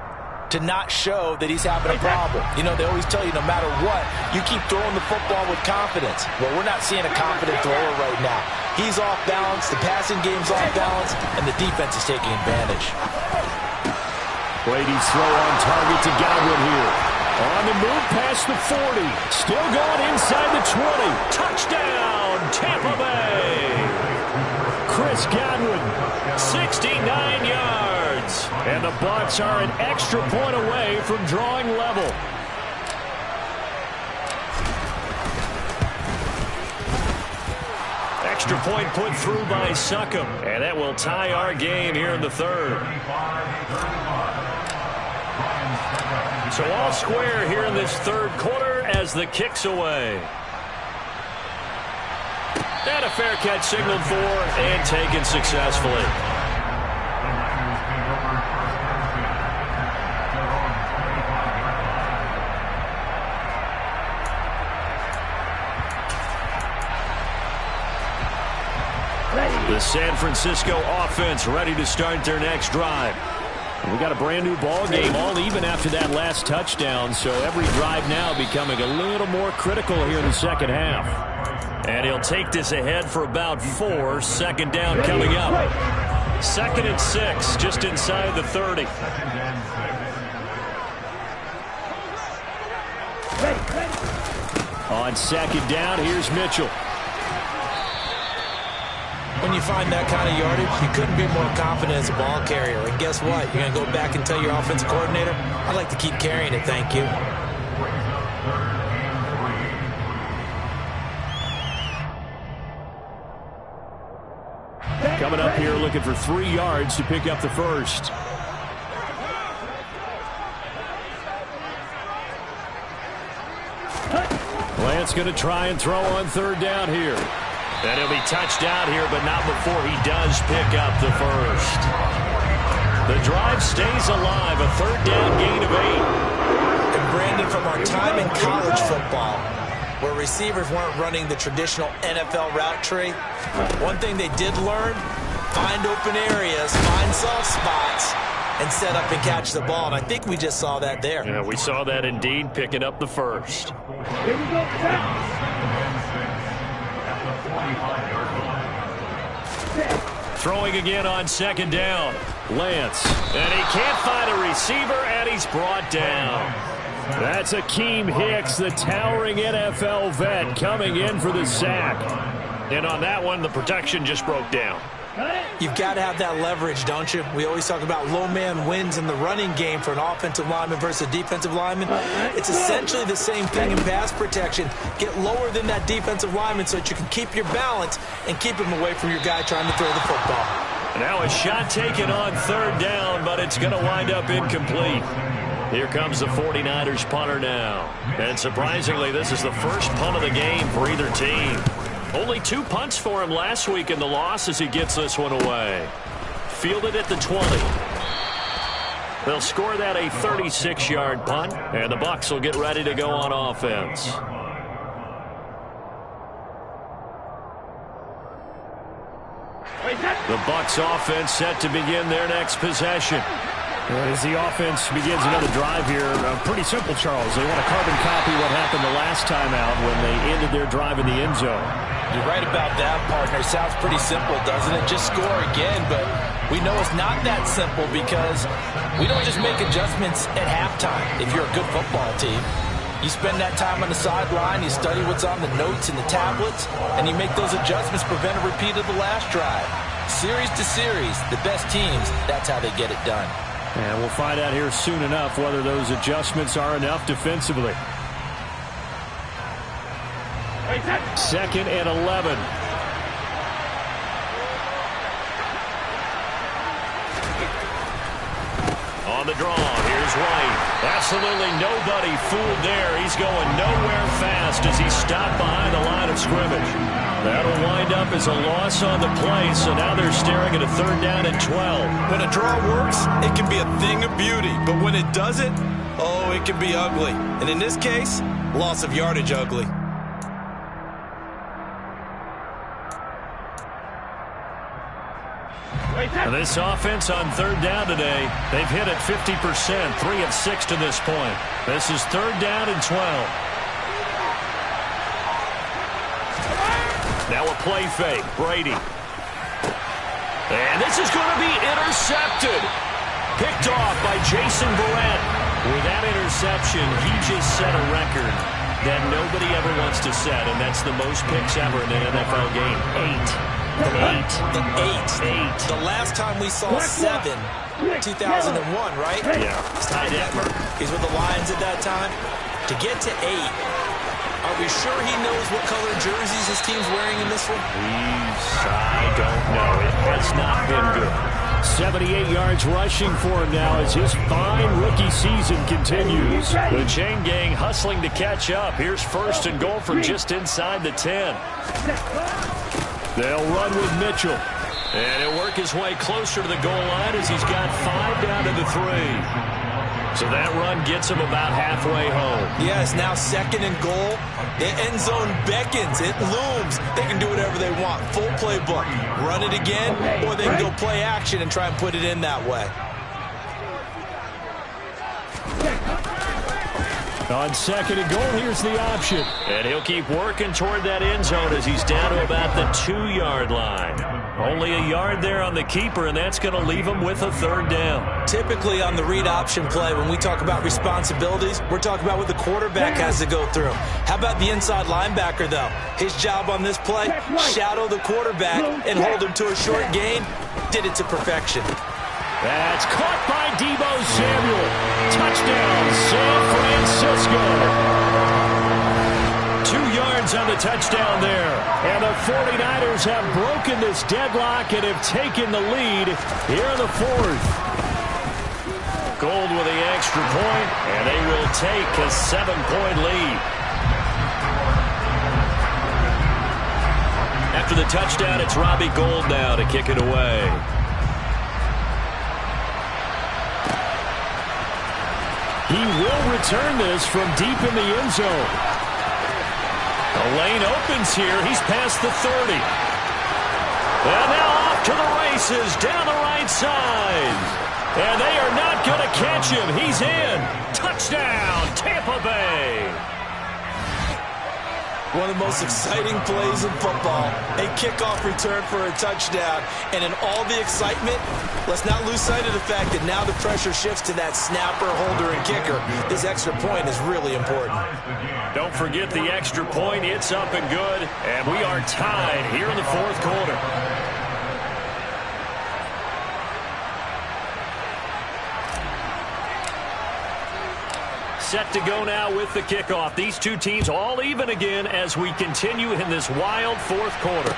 to not show that he's having a problem. You know, they always tell you no matter what, you keep throwing the football with confidence. Well, we're not seeing a confident thrower right now. He's off balance, the passing game's off balance, and the defense is taking advantage. Brady's throw on target to Godwin here. On the move past the 40. Still going inside the 20. Touchdown, Tampa Bay. Chris Godwin. 69 yards. And the Bucs are an extra point away from drawing level. Extra point put through by Succop. And that will tie our game here in the third. So all square here in this third quarter as the kick's away. And a fair catch signaled for and taken successfully. The San Francisco offense ready to start their next drive. We got a brand new ball game, all even after that last touchdown, so every drive now becoming a little more critical here in the second half. And he'll take this ahead for about 4. Second down coming up. 2nd and 6, just inside the 30. On second down, here's Mitchell. When you find that kind of yardage, you couldn't be more confident as a ball carrier. And guess what? You're going to go back and tell your offensive coordinator, I'd like to keep carrying it, thank you. Coming up here looking for 3 yards to pick up the first. Lance going to try and throw on 3rd down here. And he'll be touched out here, but not before he does pick up the first. The drive stays alive, a 3rd down gain of 8. And Brandon, from our time in college football, where receivers weren't running the traditional NFL route tree, one thing they did learn, find open areas, find soft spots, and set up and catch the ball. And I think we just saw that there. Yeah, we saw that indeed, picking up the first. Here we go. Throwing again on 2nd down. Lance. And he can't find a receiver, and he's brought down. That's Akeem Hicks, the towering NFL vet, coming in for the sack. And on that one, the protection just broke down. You've got to have that leverage, don't you? We always talk about low man wins in the running game for an offensive lineman versus a defensive lineman. It's essentially the same thing in pass protection. Get lower than that defensive lineman so that you can keep your balance and keep him away from your guy trying to throw the football. Now a shot taken on 3rd down, but it's going to wind up incomplete. Here comes the 49ers punter now. And surprisingly, this is the first punt of the game for either team. Only 2 punts for him last week in the loss as he gets this one away. Fielded at the 20. They'll score that a 36-yard punt, and the Bucs will get ready to go on offense. The Bucs offense set to begin their next possession. As the offense begins another drive here, pretty simple, Charles. They want to carbon copy what happened the last time out when they ended their drive in the end zone. You're right about that, partner. Sounds pretty simple, doesn't it? Just score again, but we know it's not that simple because we don't just make adjustments at halftime if you're a good football team. You spend that time on the sideline, you study what's on the notes and the tablets, and you make those adjustments, prevent a repeat of the last drive. Series to series, the best teams, that's how they get it done. And we'll find out here soon enough whether those adjustments are enough defensively. 2nd and 11. On the draw, here's White. Absolutely nobody fooled there. He's going nowhere fast as he's stopped behind the line of scrimmage. That'll wind up as a loss on the play, so now they're staring at a 3rd down and 12. When a draw works, it can be a thing of beauty, but when it doesn't, oh, it can be ugly. And in this case, loss of yardage ugly. And this offense on 3rd down today, they've hit it 50%, 3 of 6 to this point. This is 3rd down and 12. Now a play fake, Brady. And this is going to be intercepted. Picked off by Jason Verrett. With that interception, he just set a record that nobody ever wants to set, and that's the most picks ever in an NFL game. 8. The last time we saw 7, 2001, right? Yeah. Ty Detmer, he's with the Lions at that time. To get to 8, are we sure he knows what color jerseys his team's wearing in this one? I don't know. It has not been good. 78 yards rushing for him now as his fine rookie season continues. The chain gang hustling to catch up. Here's 1st and goal from just inside the 10. They'll run with Mitchell. And he'll work his way closer to the goal line as he's got 5 down to the 3. So that run gets him about halfway home. Yeah, it's now 2nd and goal. The end zone beckons. It looms. They can do whatever they want. Full playbook. Run it again, or they can go play action and try and put it in that way. On 2nd and goal, here's the option. And he'll keep working toward that end zone as he's down to about the 2-yard line. Only a yard there on the keeper, and that's going to leave him with a 3rd down. Typically on the read option play, when we talk about responsibilities, we're talking about what the quarterback has to go through. How about the inside linebacker, though? His job on this play, shadow the quarterback and hold him to a short gain. Did it to perfection. That's caught by Deebo Samuel. Touchdown, San Francisco. 2 yards on the touchdown there. And the 49ers have broken this deadlock and have taken the lead here in the 4th. Gold with the extra point, and they will take a 7-point lead. After the touchdown, it's Robbie Gould now to kick it away. He will return this from deep in the end zone. The lane opens here. He's past the 30. And now off to the races down the right side. And they are not going to catch him. He's in. Touchdown, Tampa Bay. One of the most exciting plays in football. A kickoff return for a touchdown. And in all the excitement, let's not lose sight of the fact that now the pressure shifts to that snapper, holder, and kicker. This extra point is really important. Don't forget the extra point. It's up and good. And we are tied here in the 4th quarter. Set to go now with the kickoff. These two teams all even again as we continue in this wild 4th quarter.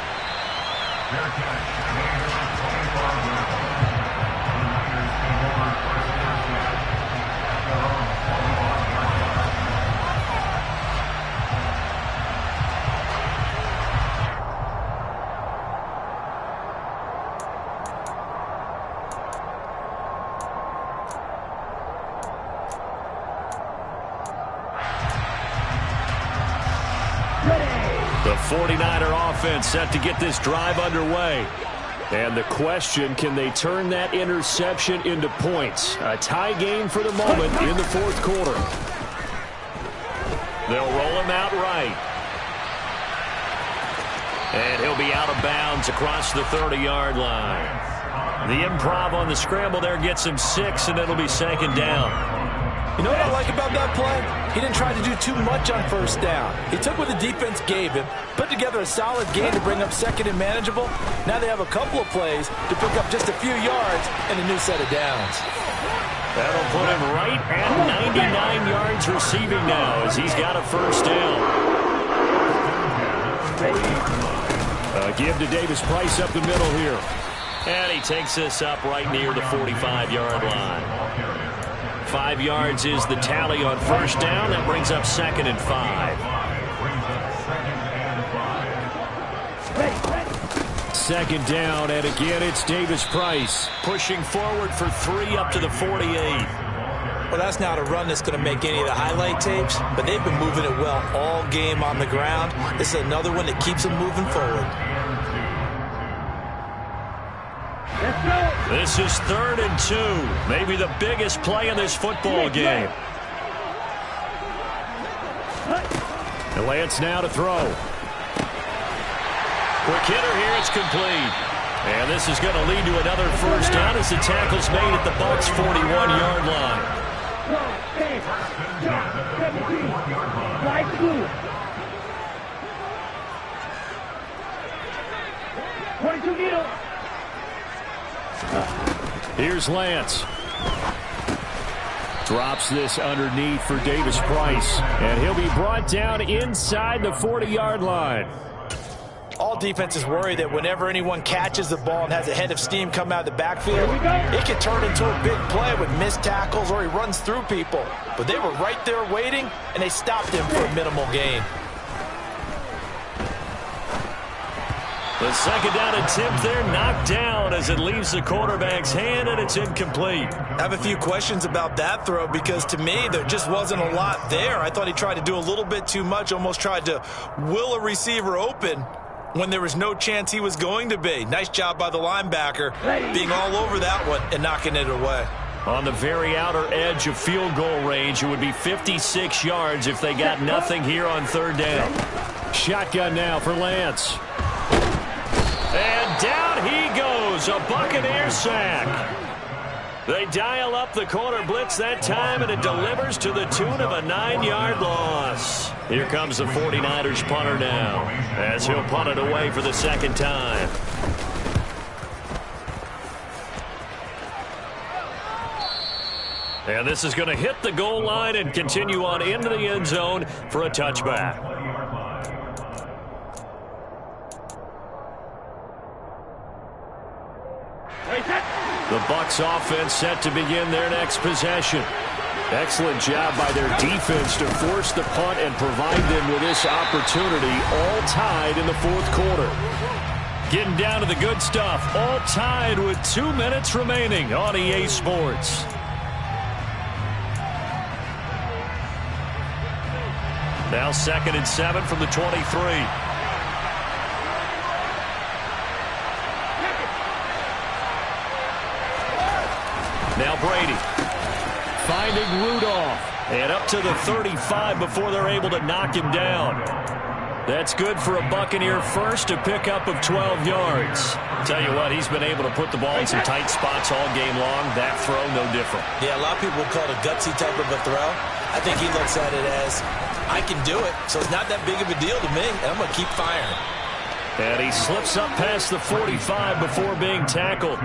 The 49er offense set to get this drive underway. And the question, can they turn that interception into points? A tie game for the moment in the 4th quarter. They'll roll him out right. And he'll be out of bounds across the 30-yard line. The improv on the scramble there gets him 6, and it'll be 2nd down. You know what I like about that play? He didn't try to do too much on 1st down. He took what the defense gave him, put together a solid gain to bring up 2nd and manageable. Now they have a couple of plays to pick up just a few yards and a new set of downs. That'll put him right at 99 yards receiving now as he's got a 1st down. Give to Davis Price up the middle here. And he takes this up right near the 45-yard line. 5 yards is the tally on 1st down. That brings up 2nd and 5. 2nd down, and again it's Davis Price. Pushing forward for 3 up to the 48. Well, that's not a run that's going to make any of the highlight tapes, but they've been moving it well all game on the ground. This is another one that keeps them moving forward. This is 3rd and 2. Maybe the biggest play in this football game. And Lance now to throw. Quick hitter here. It's complete. And this is going to lead to another 1st down as the tackle's made at the Bucs' 41-yard line. 22 needle. Here's Lance. Drops this underneath for Davis Price. And he'll be brought down inside the 40-yard line. All defenses worry that whenever anyone catches the ball and has a head of steam come out of the backfield, it can turn into a big play with missed tackles or he runs through people. But they were right there waiting, and they stopped him for a minimal gain. The second down attempt there knocked down as it leaves the quarterback's hand, and it's incomplete. I have a few questions about that throw because to me there just wasn't a lot there. I thought he tried to do a little bit too much, almost tried to will a receiver open when there was no chance he was going to be. Nice job by the linebacker being all over that one and knocking it away. On the very outer edge of field goal range, it would be 56 yards if they got nothing here on third down. Shotgun now for Lance. And down he goes, a Buccaneer sack. They dial up the corner blitz that time, and it delivers to the tune of a 9-yard loss. Here comes the 49ers punter now, as he'll punt it away for the second time. And this is going to hit the goal line and continue on into the end zone for a touchback. The Bucs offense set to begin their next possession. Excellent job by their defense to force the punt and provide them with this opportunity, all tied in the fourth quarter. Getting down to the good stuff, all tied with 2 minutes remaining on EA Sports. Now 2nd and 7 from the 23. Now Brady finding Rudolph, and up to the 35 before they're able to knock him down. That's good for a Buccaneer first, a pickup of 12 yards. Tell you what, he's been able to put the ball in some tight spots all game long. That throw, no different. Yeah, a lot of people call it a gutsy type of a throw. I think he looks at it as, I can do it, so it's not that big of a deal to me, and I'm going to keep firing. And he slips up past the 45 before being tackled.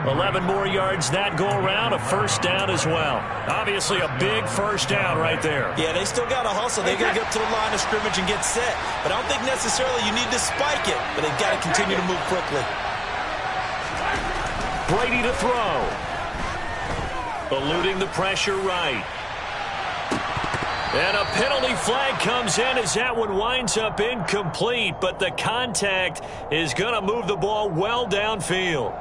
11 more yards that go around, a first down as well. Obviously a big first down right there. Yeah, they still got to hustle. They got to get up to the line of scrimmage and get set. But I don't think necessarily you need to spike it, but they've got to continue to move quickly. Brady to throw. Eluding the pressure right. And a penalty flag comes in as that one winds up incomplete, but the contact is going to move the ball well downfield.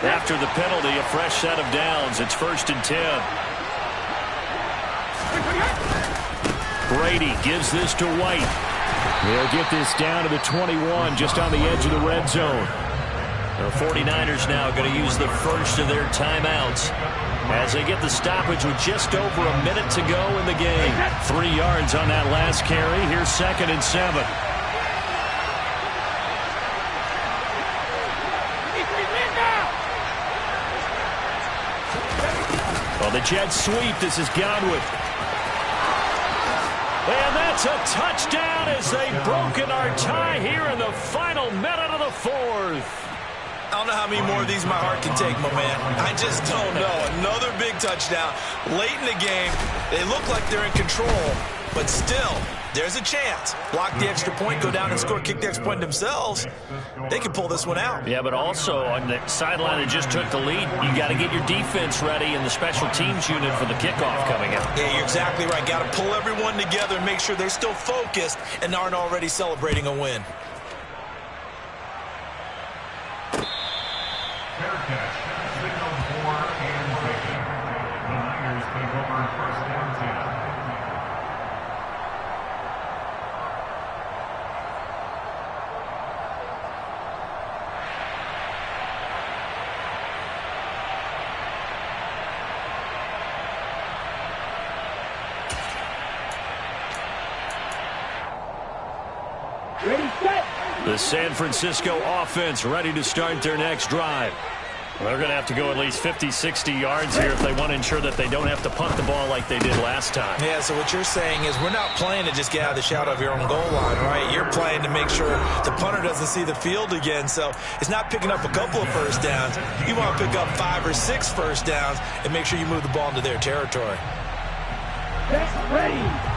After the penalty, a fresh set of downs. It's 1st and 10. Brady gives this to White. They'll get this down to the 21, just on the edge of the red zone. The 49ers now going to use the first of their timeouts as they get the stoppage with just over a minute to go in the game. 3 yards on that last carry. Here's 2nd and 7. Well, the jet sweep. This is Godwin. And that's a touchdown as they've broken our tie here in the final minute of the fourth. I don't know how many more of these my heart can take, my man. I just don't know. Another big touchdown. Late in the game, they look like they're in control, but still, there's a chance. Block the extra point, go down and score, kick the extra point themselves. They can pull this one out. Yeah, but also on the sideline that just took the lead, you got to get your defense ready and the special teams unit for the kickoff coming up. Yeah, you're exactly right. Got to pull everyone together and make sure they're still focused and aren't already celebrating a win. The San Francisco offense ready to start their next drive. They're going to have to go at least 50, 60 yards here if they want to ensure that they don't have to punt the ball like they did last time. Yeah, so what you're saying is we're not playing to just get out of the shadow of your own goal line, right? You're playing to make sure the punter doesn't see the field again. So it's not picking up a couple of first downs. You want to pick up 5 or 6 first downs and make sure you move the ball into their territory. That's ready.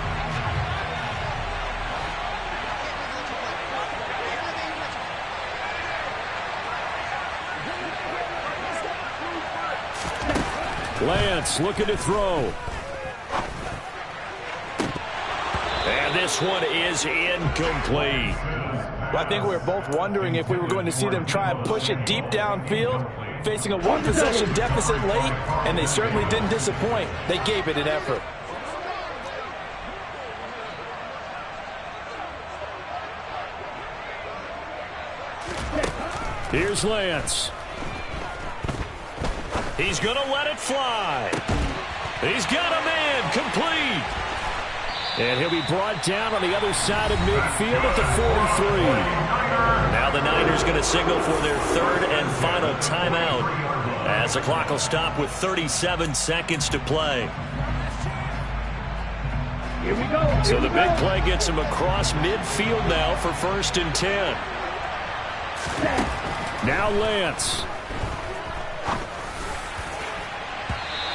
Lance looking to throw. this one is incomplete. Well, I think we were both wondering if we were going to see them try and push it deep downfield, facing a one-possession deficit late, and they certainly didn't disappoint. They gave it an effort. Here's Lance. He's going to let it fly. He's got a man, complete. And he'll be brought down on the other side of midfield at the 43. Now the Niners going to signal for their third and final timeout as the clock will stop with 37 seconds to play. Here we go. So the big play gets him across midfield now for 1st and 10. Now Lance.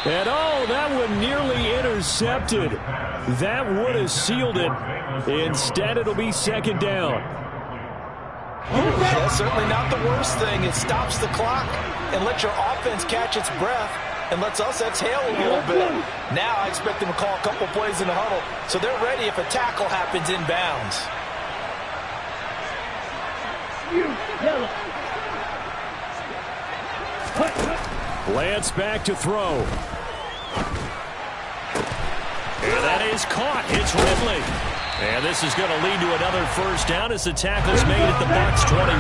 And oh, that one nearly intercepted. That would have sealed it. Instead, it'll be 2nd down. Yeah, certainly not the worst thing. It stops the clock and lets your offense catch its breath and lets us exhale a little bit. Now I expect them to call a couple plays in the huddle so they're ready if a tackle happens inbounds. Lance back to throw. And that is caught. It's Ridley. And this is going to lead to another 1st down as the tackle's made at the Bucs 21.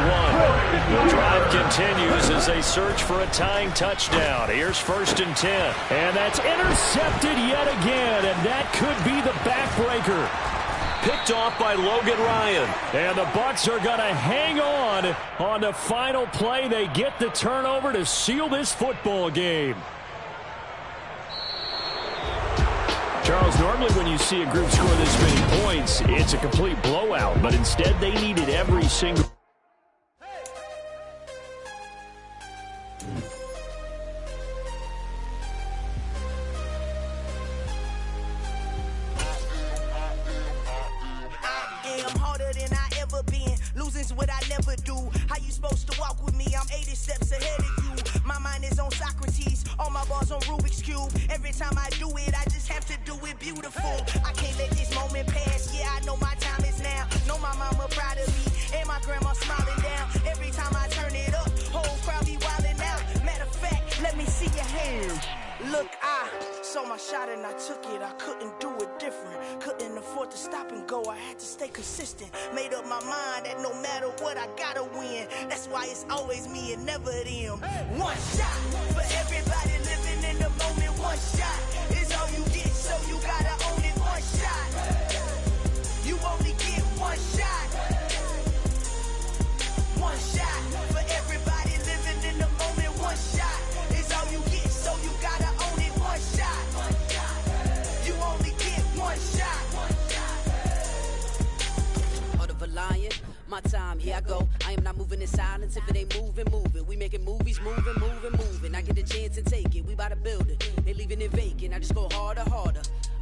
The drive continues as they search for a tying touchdown. Here's 1st and 10. And that's intercepted yet again. And that could be the backbreaker. Picked off by Logan Ryan. And the Bucs are going to hang on the final play. They get the turnover to seal this football game. Charles, normally when you see a group score this many points, it's a complete blowout. But instead, they needed every single... Losing's what I never do. How you supposed to walk with me? I'm 80 steps ahead of you. My mind is on Socrates. All my balls on Rubik's Cube. Every time I do it, I just have to do it beautiful. I can't let this moment pass. Yeah, I know my time is now. Know my mama proud of me. And my grandma smiling down. Every time I turn it up, whole crowd be wilding out. Matter of fact, let me see your hands. Look, I saw my shot and I took it. I couldn't do it different. Couldn't afford to stop and go. I had to stay consistent. Made up my mind that no matter what, I gotta win. That's why it's always me and never them. One shot for everybody living in the moment. One shot is all you get, so you gotta own it. One shot. You only get one shot. One shot for everybody living in the moment. One shot is all you get, so you gotta own it. One shot. You only get one shot. Heart of a lion, my time, here I go. I am not moving in silence. If it ain't moving, moving. We making movies, moving. I get a chance to take it. We bout to build it. They leaving it vacant. I just go harder.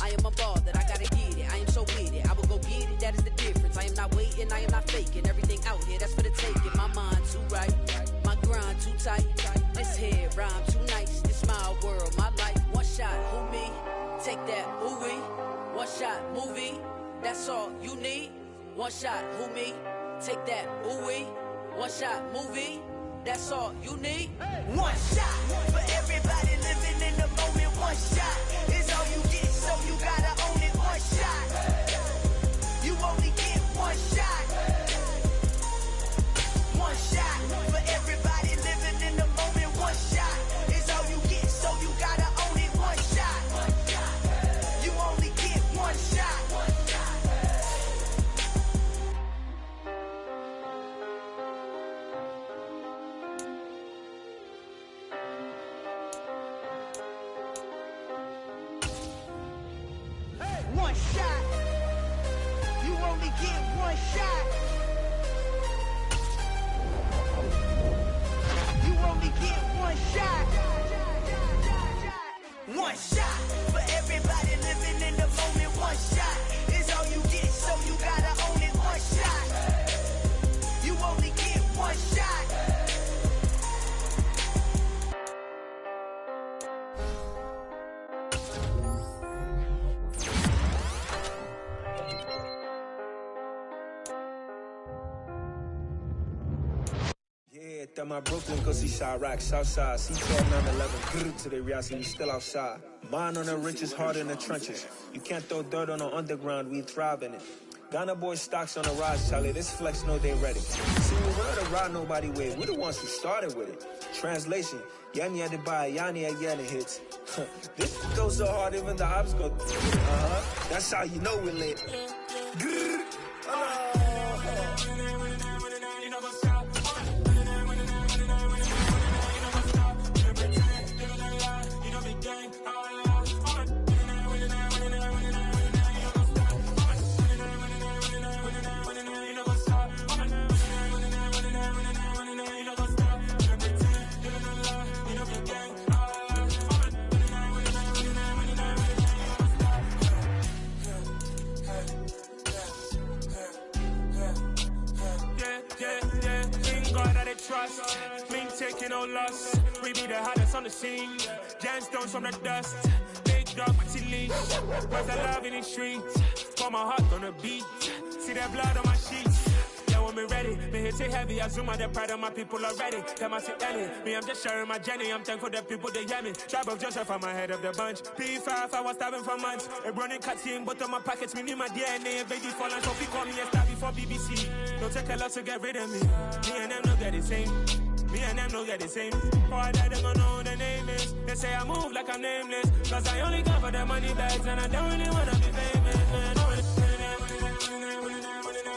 I am a ball that I gotta get it. I am so with it. I will go get it. That is the difference. I am not waiting. I am not faking. Everything out here, that's for the taking. My mind too right. My grind too tight. This here rhyme too nice. This my world, my life. One shot, who me? Take that, ooh-wee. One shot, movie. That's all you need. One shot, who me? Take that, ooh-wee. One shot, movie. That's all you need. One shot for everybody living in the moment. One shot is all you get, so you gotta own it. One shot. You only get one shot. One shot for everybody living in the moment. One shot is all you get, so you gotta own it. One shot. You only get one shot. That my Brooklyn, go see Chirac, Southside, C12, 911, to the reality, we still outside. Mine on the richest, heart in the trenches. You can't throw dirt on the underground, we thrive in it. Ghana boy stocks on the rise, Charlie, this flex know they ready. See, we were the ride nobody with, we the ones who started with it. Translation, Yanni had to buy, Yanni had Yanni hits. This goes so hard, even the ops go, that's how you know we lit. Trust, clean taking no loss. We be the hottest on the scene. Gemstones from the dust. Big dog, pretty leash. Where's the love in the streets? Pour my heart on the beat. See that blood on my sheets. Yeah, when me ready, me hit it heavy. I zoom out the pride of my people already. Them I see Ellie. Me, I'm just sharing my journey. I'm thankful that people they hear me. Tribe of Joseph, I'm ahead of the bunch. P5, I was starving for months. A running cuts in, but on my pockets, me need my DNA. Baby falling, so people call me a star before BBC. Don't take a lot to get rid of me. Me and them no get the same. Me and them no get the same. For I die, they gon' know who the name is. They say I move like I'm nameless. Cause I only come for the money bags. And I don't really wanna be famous, man.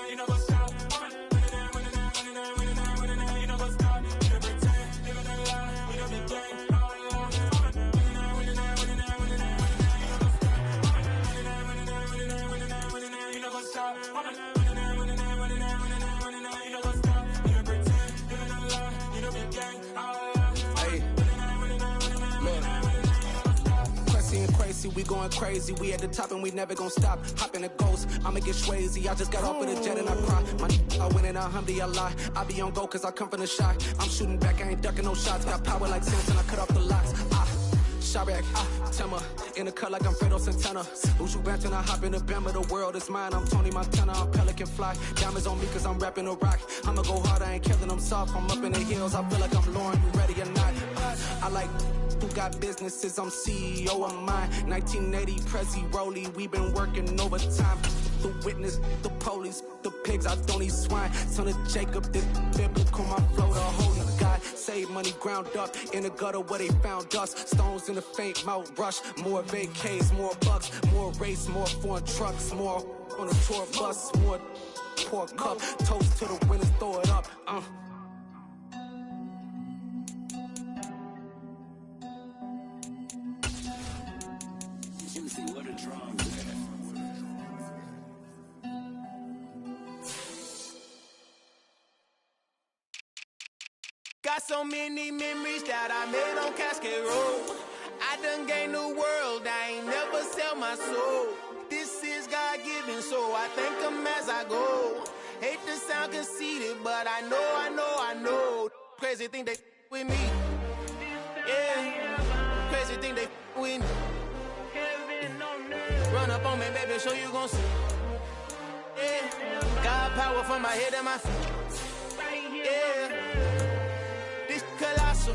You know what's up? You know what's up? You know pretend. You know the lie. You know the game. You know what's up? Crazy, we going crazy. We at the top and we never gon' stop. Hop in a ghost, I'ma get swayzy. I just got off with a jet and I cry. I win in a Humvee, I lie. I be on go cause I come from the shot. I'm shooting back, I ain't ducking no shots. Got power like Samson, I cut off the locks. Chirac, Tema, in the cut like I'm Fredo Santana. Ushu Banton, I hop in the Bama, the world is mine. I'm Tony Montana, I'm Pelican Fly. Diamonds on me cause I'm rapping a rock. I'ma go hard, I ain't killing them soft. I'm up in the hills, I feel like I'm Lauren, you ready or not? I like who got businesses, I'm CEO of mine. 1980, Prezi Rolly, we been working overtime. The witness, the police, the pigs, I don't eat swine. Son of Jacob, this biblical, my flow, the holy God. Save money ground up in the gutter where they found us. Stones in the faint mouth rush. More vacays, more bucks, more race, more foreign trucks, more on a tour bus, more pork cup. Toast to the winners, throw it up. What a drum. Got so many memories that I made on Cascade Road. I done gained the world, I ain't never sell my soul. This is God-given, so I thank him as I go. Hate to sound conceited, but I know. Crazy thing they with me. Yeah, crazy thing they with me. Run up on me, baby, so you gon' see. Yeah, got power from my head and my feet. Yeah, this colossal.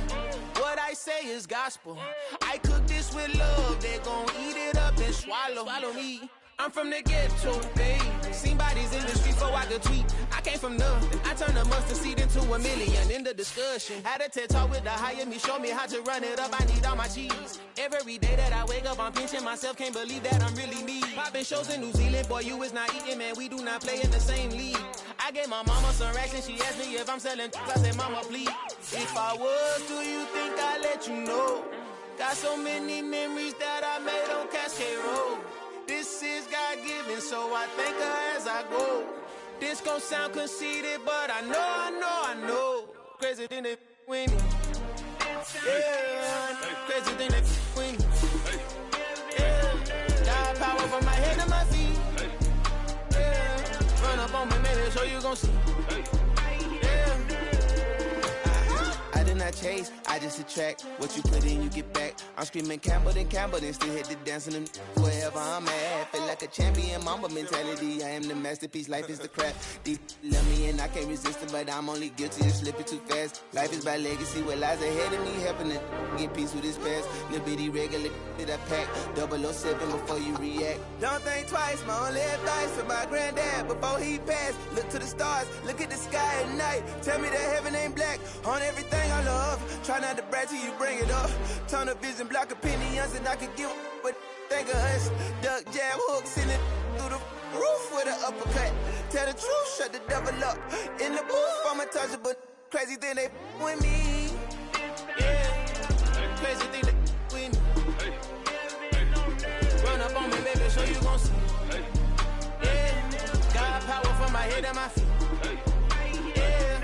What I say is gospel. I cook this with love, they gon' eat it up and swallow me. I'm from the ghetto, babe. Seen bodies in the streets so I could tweet. I came from nothing. I turned a mustard seed into a million. In the discussion, had a TED talk with the higher me. Show me how to run it up. I need all my cheese. Every day that I wake up, I'm pinching myself. Can't believe that I'm really me. Popping shows in New Zealand, boy, you is not eating, man. We do not play in the same league. I gave my mama some racks and she asked me if I'm selling. I said, mama, please. If I was, do you think I'd let you know? Got so many memories that I made on Cascade Road. This is God-given, so I thank her as I go. This gon' sound conceited, but I know. Crazy thing they win me. Yeah, crazy thing they win me. Yeah, got power from my head to my feet. Yeah, run up on me, maybe so you gon' see. Yeah, I did not chase, I just attract. What you put in, you get back. I'm screaming Campbell, then still hit the dancing and wherever I'm at. Feel like a champion, mamba mentality. I am the masterpiece, life is the crap. Deep love me and I can't resist it, but I'm only guilty of slipping too fast. Life is by legacy, what lies ahead of me, helping to get peace with his past. Little bitty regular that I pack, 007 before you react. Don't think twice, my only advice for my granddad before he passed. Look to the stars, look at the sky at night. Tell me that heaven ain't black on everything I love. Try not to brag till you bring it up. Tunnel vision, block opinions, and I could give what think of us. Duck jab hooks in it through the roof with an uppercut. Tell the truth, shut the devil up. In the booth, I'm untouchable. Crazy thing they with me. Yeah, crazy thing they with me. Run up on me, baby, so you gon' see. Yeah, got power from my head and my feet. Yeah.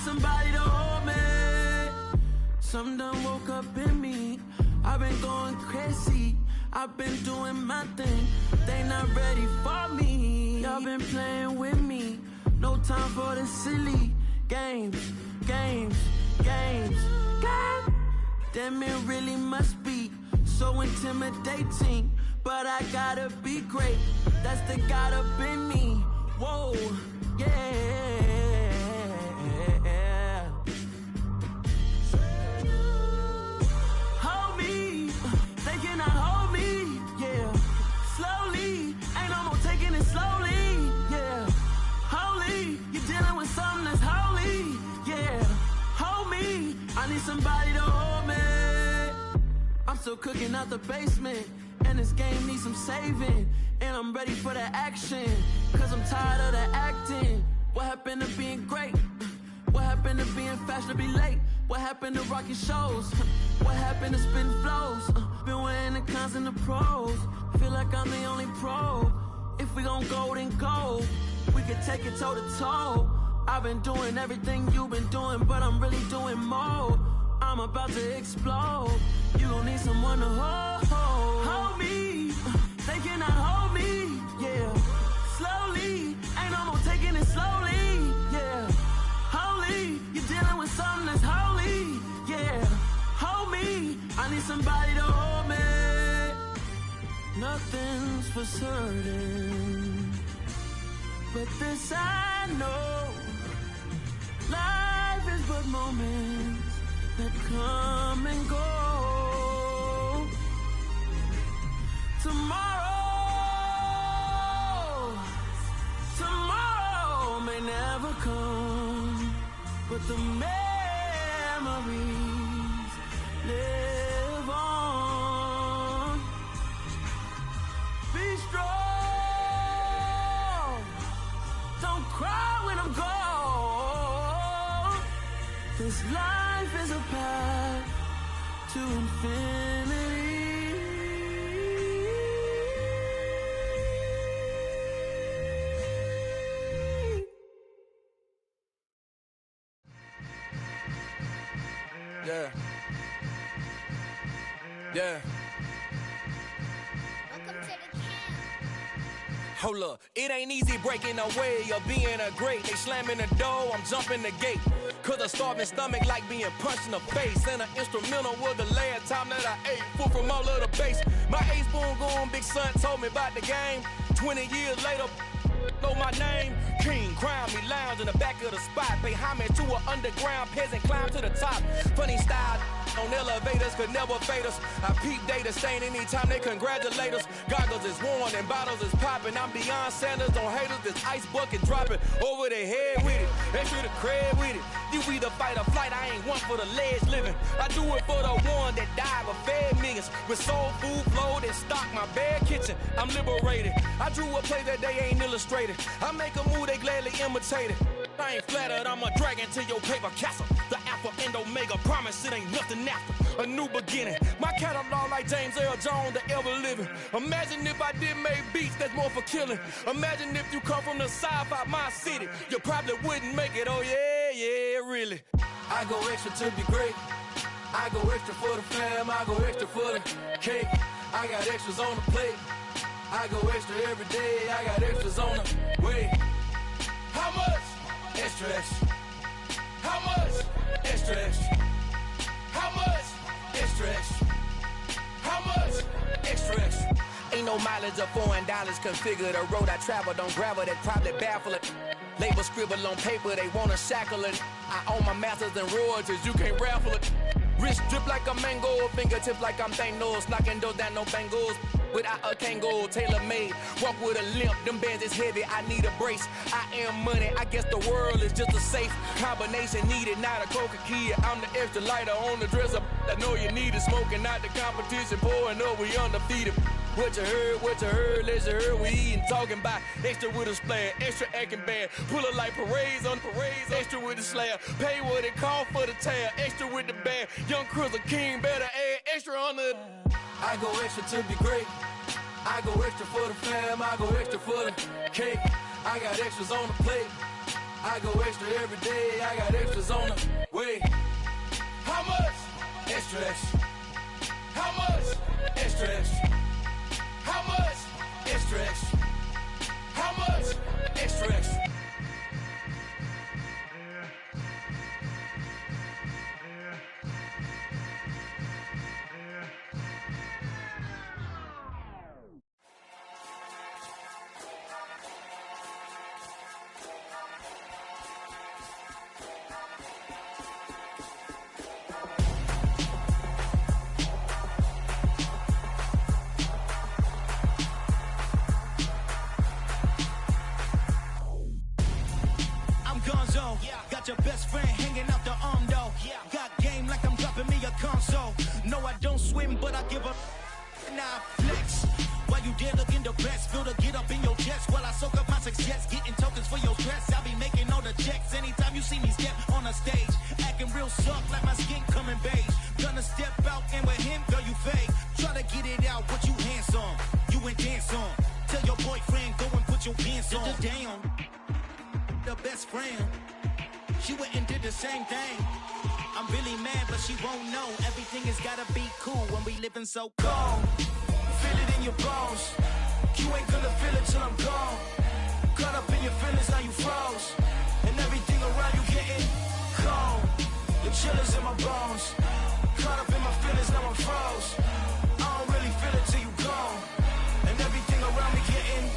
Somebody to hold me. Something done woke up in me. I've been going crazy. I've been doing my thing. They not ready for me. Y'all been playing with me. No time for the silly games. God damn, it really must be so intimidating. But I gotta be great. That's the God up in me. Whoa, yeah. Somebody to hold me. I'm still cooking out the basement, and this game needs some saving. And I'm ready for the action, cause I'm tired of the acting. What happened to being great? What happened to being fashionably late? What happened to rocking shows? What happened to spitting flows? Been weighing the cons and the pros. Feel like I'm the only pro. If we gon' go, then go. We can take it toe to toe. I've been doing everything you've been doing, but I'm really doing more. I'm about to explode. You gon' need someone to hold me. They cannot hold me. Yeah, slowly. Ain't no more taking it slowly. Yeah, holy. You're dealing with something that's holy. Yeah, hold me. I need somebody to hold me. Nothing's for certain, but this I know. Life is but moments that come and go. Tomorrow may never come, but the memories live on. Be strong, don't cry when I'm gone. This life is a path to infinity. Yeah. Hold up, it ain't easy breaking away or being a great. They slamming the door, I'm jumping the gate. Cause a starving stomach like being punched in the face. And an instrumental was the last time that I ate food from all of the base. My ace spoon going, big son told me about the game. 20 years later, no know my name? King, crown me, lounge in the back of the spot. Pay homage to an underground peasant, climb to the top. Funny style on elevators could never fade us. I peep data stain anytime they congratulate us. Goggles is worn and bottles is popping. I'm beyond Sanders, don't haters. This ice bucket dropping over their head with it. Extra the cred with it. You either fight or flight. I ain't one for the ledge living. I do it for the one that died but fed millions. With soul food flowed and stock my bare kitchen. I'm liberated. I drew a play that they ain't illustrated. I make a move they gladly imitated. I ain't flattered, I'm a dragon to your paper castle. The Alpha and Omega, promise it ain't nothing after. A new beginning. My catalog like James Earl Jones, the ever living. Imagine if I did make beats that's more for killing. Imagine if you come from the sci-fi, my city. You probably wouldn't make it, oh yeah, really. I go extra to be great. I go extra for the fam, I go extra for the cake. I got extras on the plate. I go extra every day, I got extras on the way. How much? Extra, extra. How much? Extra, extra. How much? Extra, extra. How much? Extra, extra. Ain't no mileage of $4 configure the road I travel. Don't gravel that probably baffle it. Label scribble on paper, they wanna shackle it. I own my masters and royalties, you can't raffle it. Wrist drip like a mango, fingertips like I'm Thanos. Knocking those down, no bangles. Without a Kango, tailor-made. Walk with a limp, them bands is heavy, I need a brace. I am money, I guess the world is just a safe combination needed, not a coca key. I'm the extra lighter on the dresser. I know you need it, smoking out the competition, pouring up, we undefeated. What you heard, let's hear we eatin', talking about extra with a splash, extra acting bad, pull it like parades on parades, extra with the slab, pay what it cost for the tab, extra with the band, young Chris a king, better add extra on the. I go extra to be great, I go extra for the fam, I go extra for the cake, I got extras on the plate, I go extra every day, I got extras on the way. How much? Extra, extra. How much? Extra, extra. How much? Extra, extra. How much? Extra, extra. Got your best friend hanging out the arm though. Got game like I'm dropping me a console. No, I don't swim, but I give a nah flex. While you there looking the best, feel the get up in your chest while I soak up my success, getting tokens for your stress. I be making all the checks anytime you see me step on a stage, acting real soft like my skin coming beige. Gonna step out and with him, girl, you fake. Try to get it out, but you handsome. You and dance on. Tell your boyfriend go and put your pants on. Damn, the best friend. She went and did the same thing. I'm really mad, but she won't know. Everything has gotta be cool when we living so cold. Feel it in your bones. You ain't gonna feel it till I'm gone. Caught up in your feelings, now you froze. And everything around you getting cold. The chillers in my bones. Caught up in my feelings, now I'm froze. I don't really feel it till you gone. And everything around me getting.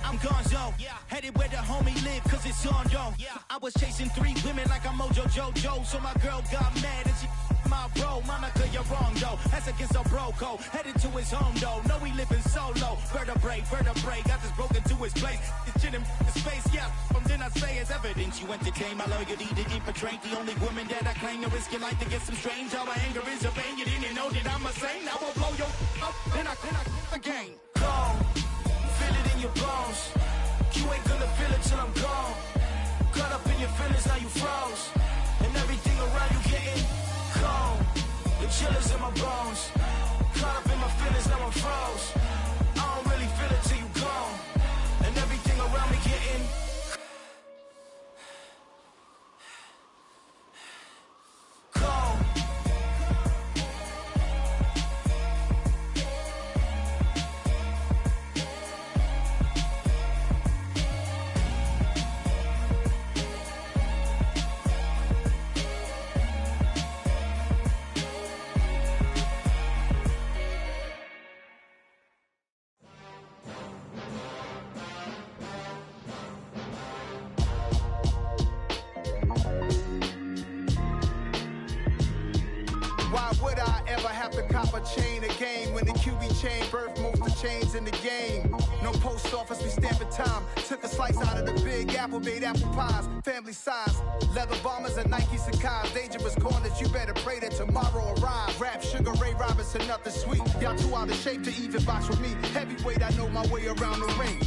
I'm gonzo. Headed where the homie live, cause it's on, yo. I was chasing 3 women like I'm Mojo Jojo. So my girl got mad and she my bro. Monica, you're wrong, though. That's against a bro code. Headed to his home, though. No, we living solo. Vertebrae. Got this broken to his place. It's chillin' in space, yeah. From then I say it's evidence. You entertain my loyalty to infiltrate. The only woman that I claim to risk your life to get some strange. How my anger is a pain. You didn't know that I'm a saint. I will blow your up. Then I again. Cold. Feel it in your bones. You ain't gonna feel it till I'm gone. Caught up in your feelings, now you froze. And everything around you getting cold. The chillers in my bones. Caught up in my feelings, now I'm froze. I don't really feel it till you gone. And everything around me getting cold. chain a game. When the QB chain birthed most of chains in the game. No post office, we stamping time. Took a slice out of the big apple, made apple pies. Family size, leather bombers and Nike Sacai's. Dangerous corners, you better pray that tomorrow arrive. Rap, Sugar Ray Robinson, nothing sweet. Y'all too out of shape to even box with me. Heavyweight, I know my way around the ring.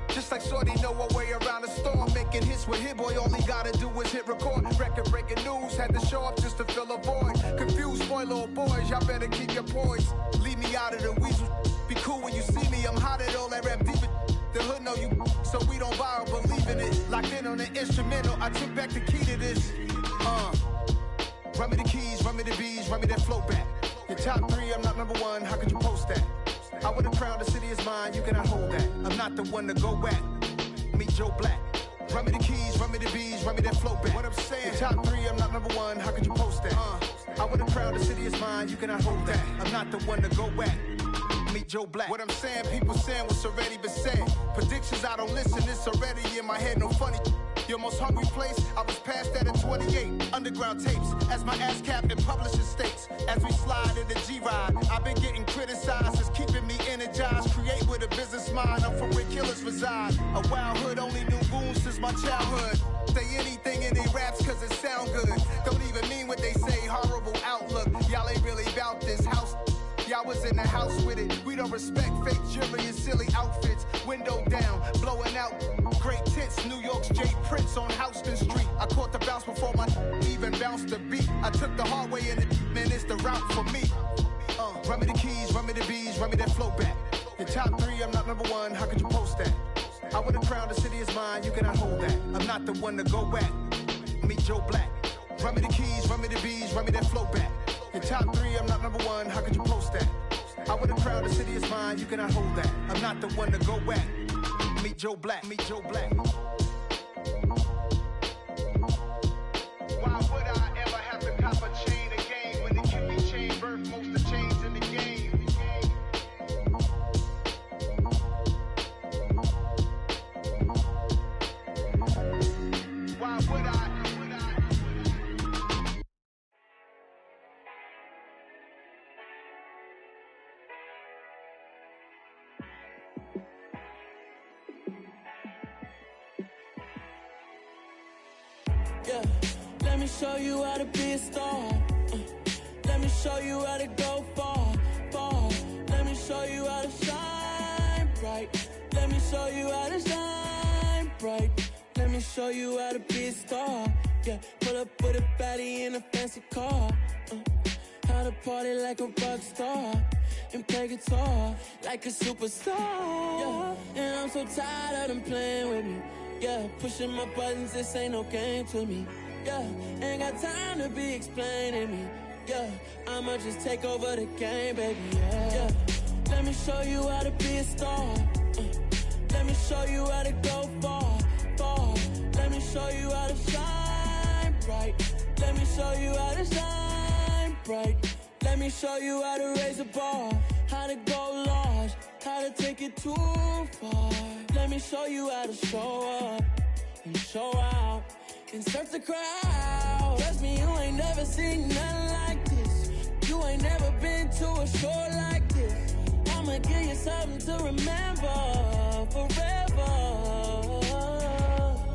Just like Shorty know her way around the storm. Making hits with Hit Boy, all he gotta do is hit record. Record-breaking news, had to show up just to fill a void. Confused boy, little boys, y'all better keep your poise. Leave me out of the weasel. Be cool when you see me, I'm hot at all that rap deep. The hood know you, so we don't borrow, believe in it. Locked in on the instrumental, I took back the key to this. Run me the keys, run me the bees, run me that flow back. Your top 3, I'm not number 1, how could you post that? I would've crowned the city is mine, you cannot hold that. I'm not the one to go back. Meet Joe Black. Run me the keys, run me the bees, run me that flow back. What I'm saying, your top 3, I'm not number 1, how could you post that? I would've crowned the city is mine, you cannot hold that. I'm not the one to go back. Meet Joe Black. What I'm saying, people saying what's already been said. Predictions, I don't listen, it's already in my head, no funny. Your most hungry place, I was past that at 28. Underground tapes, as my ass cap in publishing states. As we slide in the G-Ride, I've been getting criticized, it's keeping me energized. Create with a business mind, I'm from where killers reside. A wild hood, only knew goons since my childhood. Say anything in they raps cause it sound good. Don't even mean what they say, horrible outlook. Y'all ain't really about this house. Y'all was in the house with it. We don't respect fake jewelry and silly outfits. Window down, blowing out great tits. New York's J. Prince on Houston Street. I caught the bounce before my even bounced the beat. I took the hard way and man, it's the route for me. Run me the keys, run me the bees, run me that flow back. Your top 3, I'm not number 1, how could you post that? I would've crowned the city is mine, you cannot hold that. I'm not the one to go back. Meet Joe Black. Run me the keys, run me the bees, run me that flow back. Your top 3, I'm not number 1, how could you post that? I would've crowned the city is mine, you cannot hold that. I'm not the one to go back. Meet Joe Black, meet Joe Black. Why would I ever have to cop a chain again when the QB chain birthed most of chains in the game? Why would I? Yeah, let me show you how to be a star. Let me show you how to go far, far. Let me show you how to shine bright. Let me show you how to shine bright. Let me show you how to be a star. Yeah, pull up with a baddie in a fancy car. How to party like a rock star and play guitar like a superstar. Yeah, and I'm so tired of them playing with me. Yeah, pushing my buttons, this ain't no game to me. Yeah, ain't got time to be explaining me. Yeah, I'ma just take over the game, baby. Yeah, let me show you how to be a star. Let me show you how to go far, far. Let me show you how to shine bright. Let me show you how to shine bright. Let me show you how to raise a bar, how to go large, how to take it too far. Let me show you how to show up and show out and surf the crowd. Trust me, you ain't never seen nothing like this. You ain't never been to a show like this. I'ma give you something to remember forever.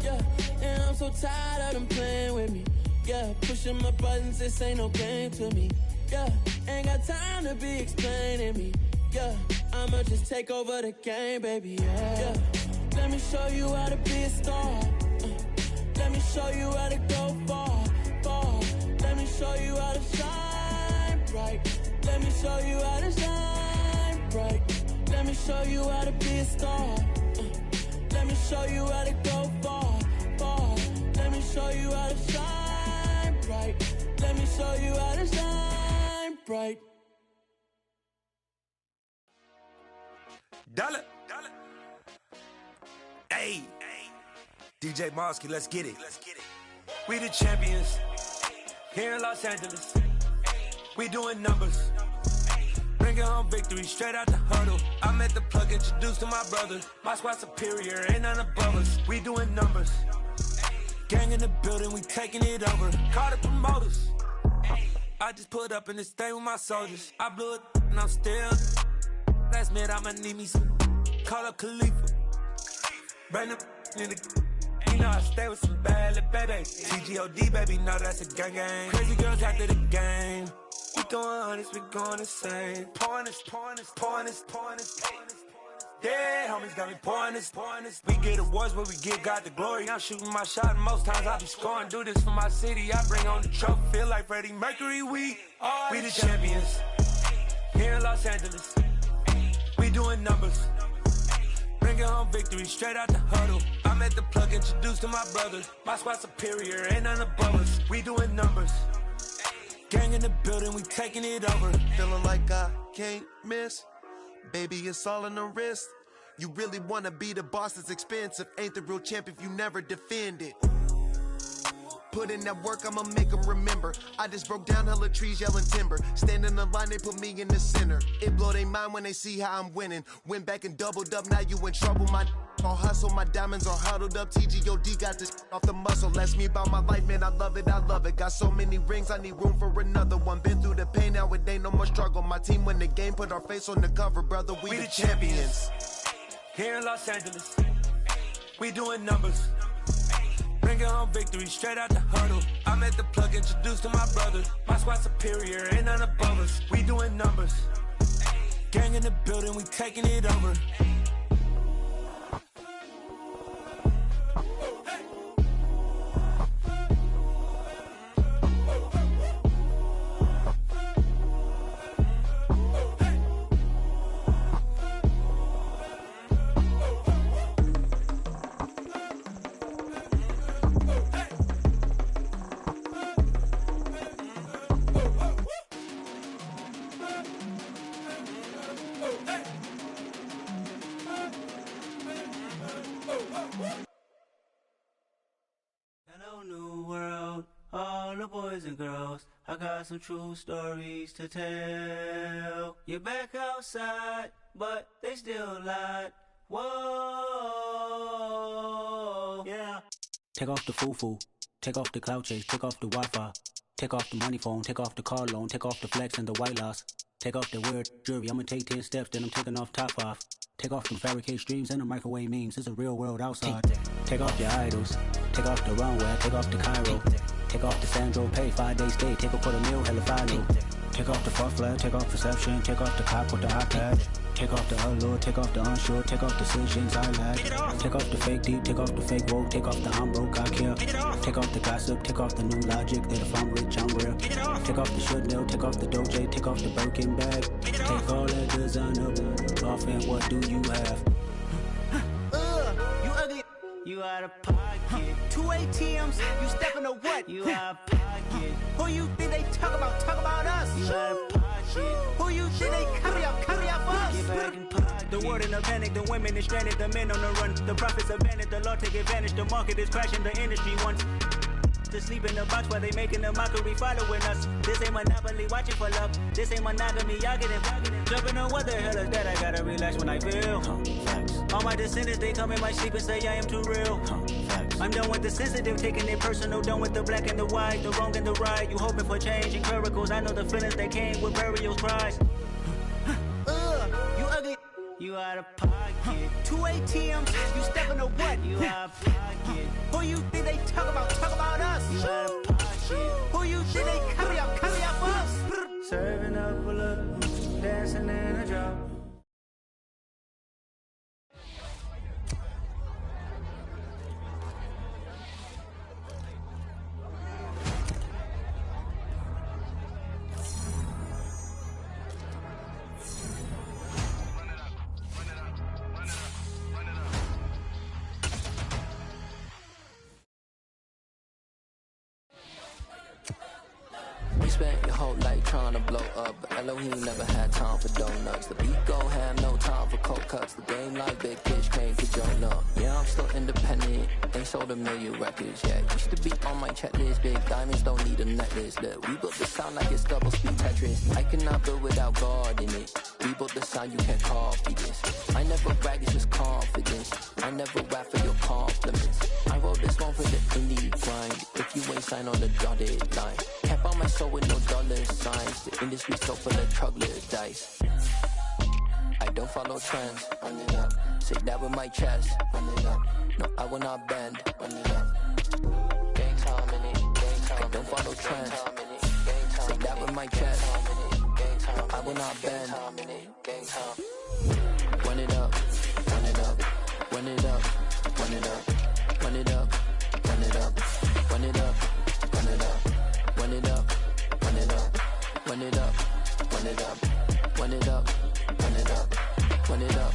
Yeah, and I'm so tired of them playing with me. Yeah, pushing my buttons, this ain't no game to me. Yeah, ain't got time to be explaining me. Yeah, I'ma just take over the game, baby. Yeah, let me show you how to be a star. Let me show you how to go far, far. Let me show you how to shine bright. Let me show you how to shine bright. Let me show you how to be a star. Let me show you how to go far, far. Let me show you how to shine bright. Let me show you how to shine bright. Dollar. Hey, DJ Mosky, let's get it. We the champions here in Los Angeles. We doing numbers. Bringing home victory straight out the huddle. I met the plug, introduced to my brother. My squad superior, ain't none above us. We doing numbers. Gang in the building, we taking it over. Call the promoters. I just put up in this thing with my soldiers. I blew it. and I'm still. Last minute, I'ma need me some. Call up Khalifa. Bring them in the. You know I stay with some bad little babies. TGOD, baby, know that's a gang gang. Crazy girls after the game. We going honest, we going insane. Pouring this. Yeah, homies got me pouring this. We get awards, but we give God the glory. I'm shooting my shot, and most times I be scoring. Do this for my city, I bring on the trophy. Feel like Freddie Mercury, we the champions. Here in Los Angeles, we doing numbers. Bringing home victory straight out the huddle. I'm at the plug, introduced to my brothers. My squad superior, ain't none above us. We doing numbers. Gang in the building, we taking it over. Feeling like I can't miss. Baby, it's all in the wrist. You really wanna be the boss, it's expensive. Ain't the real champ if you never defend it. Put in that work, I'ma make them remember. I just broke down hella trees, yelling timber. Stand in the line, they put me in the center. It blow their mind when they see how I'm winning. Went back and doubled up, now you in trouble. My all hustle, my diamonds are huddled up. TGOD got this off the muscle. That's me about my life, man, I love it. Got so many rings, I need room for another one. Been through the pain, now it ain't no more struggle. My team win the game, put our face on the cover, brother. We the champions. Here in Los Angeles, we doing numbers. Bringing home victory straight out the huddle. I'm at the plug, introduced to my brothers. My squad superior, ain't none above us. We doing numbers. Gang in the building, we taking it over. Hello, new world, all the boys and girls. I got some true stories to tell. You're back outside, but they still lied. Whoa, yeah. Take off the foo-foo, take off the cloud chase, take off the Wi-Fi, take off the money phone, take off the car loan, take off the flex and the white loss. Take off the weird jewelry, I'ma take 10 steps, then I'm taking off top 5. Take off them fabricate streams and the microwave memes, it's a real world outside. Take off your idols, take off the runway, take off the Cairo. Take off the Sandro pay, 5-day stay, take a $250,000, hella final. Take off the fuck flag, take off perception, take off the cop with the iPad. Take off the allure, take off the unsure, take off decisions I lack. Take off the fake deep, take off the fake woke, take off the I'm broke, I care. Take off the gossip, take off the new logic, that if I'm rich, I'm real. Take off the should know, take off the Doja, take off the Birkin bag. Take all that designer off and what do you have? You ugly. You out of pocket. 2 ATMs, you stepping or what? You out of pocket. Who you think they talk about us? You out of pocket. Who you think they carry out for us? Get back in pocket. The world in a panic, the women is stranded, the men on the run. The profits abandoned, the law take advantage, the market is crashing, the industry wants to sleep in the box while they making a mockery following us. This ain't monopoly, watching for love. This ain't monogamy, y'all getting jumping on what the hell is that? I gotta relax when I feel. All my descendants, they come in my sleep and say I am too real. I'm done with the sensitive, taking it personal. Done with the black and the white, the wrong and the right. You hoping for change and miracles. I know the feelings that came with burial cries. You ugly. You out of pocket. 2 ATMs, you stepping or what? You out of pocket. Who you think they talk about us? You out of pocket. Who you think they carry out for us? Serving up a look, dancing in a drop. Spent your whole life trying to blow up, but Elohim never had time for donuts. The beat go ham, no time for cold cuts. The game like Big Fish came to join up. Yeah, I'm still independent, ain't sold a million records yet. Used to be on my checklist, big diamonds don't need a necklace. Look, we built the sound like it's double speed Tetris. I cannot build without God in it. We built the sound, you can't copy this. I never brag, it's just confidence. I never rap for your compliments. I wrote this one for the indie grind. If you ain't signed on the dotted line, kept Found my soul with no dollar signs. The industry's so full of troglodytes. I don't follow trends. Run it up. Say that with my chest. Run it up. No, I will not bend. Run it up. Gang time in it. Gang time. I don't follow trends. Say that with my chest. I will not bend. Gang time. Run it up. Run it up. Run it up. Run it up. Run it up. Run it up. Run it up. Run it up. Run it up. Run it up. Run it up. Run it up. Run it up. Run it up. Run it up.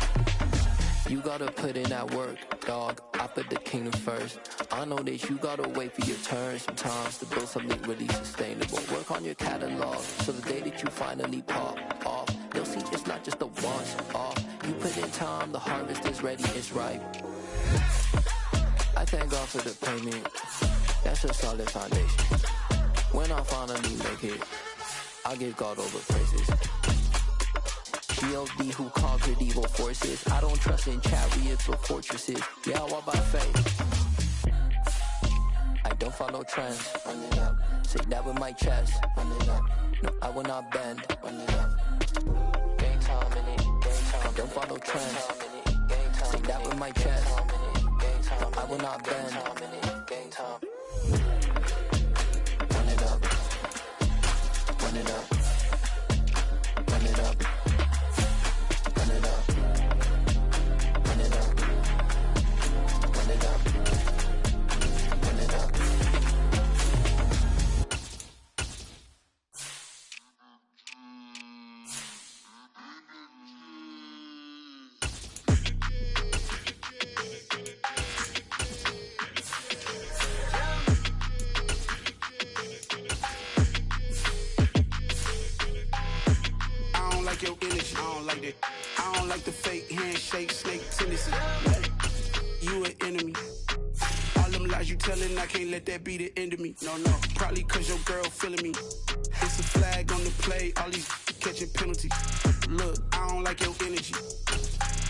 You gotta put in that work, dog. I put the kingdom first. I know that you gotta wait for your turn sometimes to build something really sustainable. Work on your catalog, so the day that you finally pop off, they'll see it's not just a once off. You put in time, the harvest is ready, it's ripe. I thank God for the payment. That's a solid foundation. When I finally make it, I'll give God all the praises. G.O.D. who conquered evil forces. I don't trust in chariots or fortresses. Yeah, I walk by faith. I don't follow trends. Run it up. Say that with my chest. Run it up. No, I will not bend. Run it up. Gang time in it. Gang time. I don't follow trends. Say that with my chest. No, I will not bend. Gang time. Run it up. Run it up. Run it up. Run it up. Run it up. Run it up. Run it up. Your energy, I don't like that. I don't like the fake handshake, snake tendency. You an enemy. All them lies you telling, I can't let that be the end of me. No, probably cause your girl feeling me. It's a flag on the play, all these catching penalties. Look, I don't like your energy.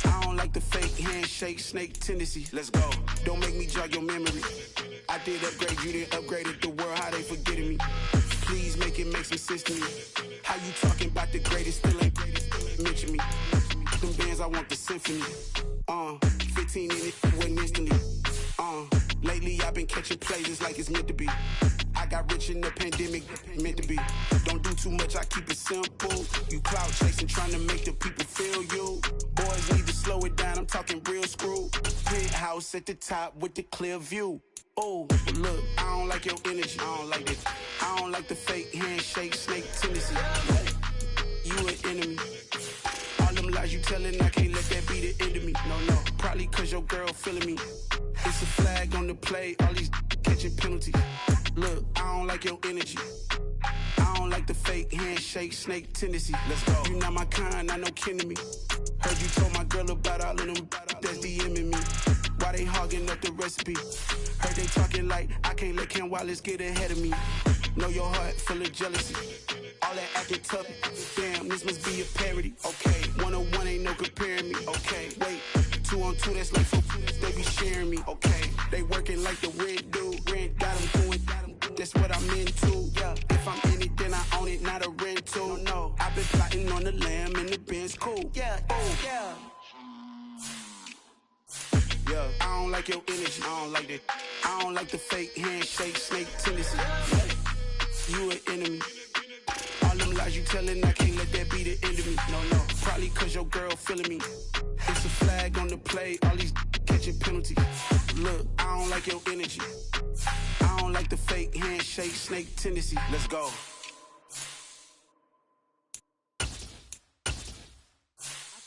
I don't like the fake handshake, snake tendency. Let's go. Don't make me jog your memory. I did upgrade, you didn't upgrade it. The world, how they forgetting me. Please make it make some sense to me. How you talking about the greatest, still ain't mention me. Them bands, I want the symphony. 15 in it, wasn't instantly. Lately I've been catching plays, it's like it's meant to be. I got rich in the pandemic, meant to be. Don't do too much, I keep it simple. You cloud chasing, trying to make the people feel you. Boys need to slow it down, I'm talking real screw. Penthouse at the top with the clear view. Oh, look, I don't like your energy, I don't like it. I don't like the fake handshake, snake tendency. You an enemy. All them lies you telling, I can't let that be the end of me. No, probably cause your girl feeling me. It's a flag on the play, all these catching penalties. Look, I don't like your energy. I don't like the fake handshake, snake tendency. Let's go. You not my kind, I know kin to me. Heard you told my girl about all of them that's DMing me. Why they hogging up the recipe? Heard they talking like I can't let Ken Wallace get ahead of me. Know your heart full of jealousy. All that acting tough, damn, this must be a parody. Okay, 101 ain't no comparing me. Okay, wait, 2 on 2, that's like 4, they be sharing me. Okay, they working like the red dude. Rent got them going, that's what I'm into. Yeah, if I'm in it, then I own it, not a rental. No, I've been plotting on the lamb and the Benz cool. Yeah, yeah. Yeah, I don't like your energy, I don't like that. I don't like the fake handshake, snake tendency. You an enemy. All them lies you telling, I can't let that be the end of me. No, probably cause your girl feeling me. It's a flag on the play, all these catching penalties. Look, I don't like your energy. I don't like the fake handshake, snake tendency. Let's go. I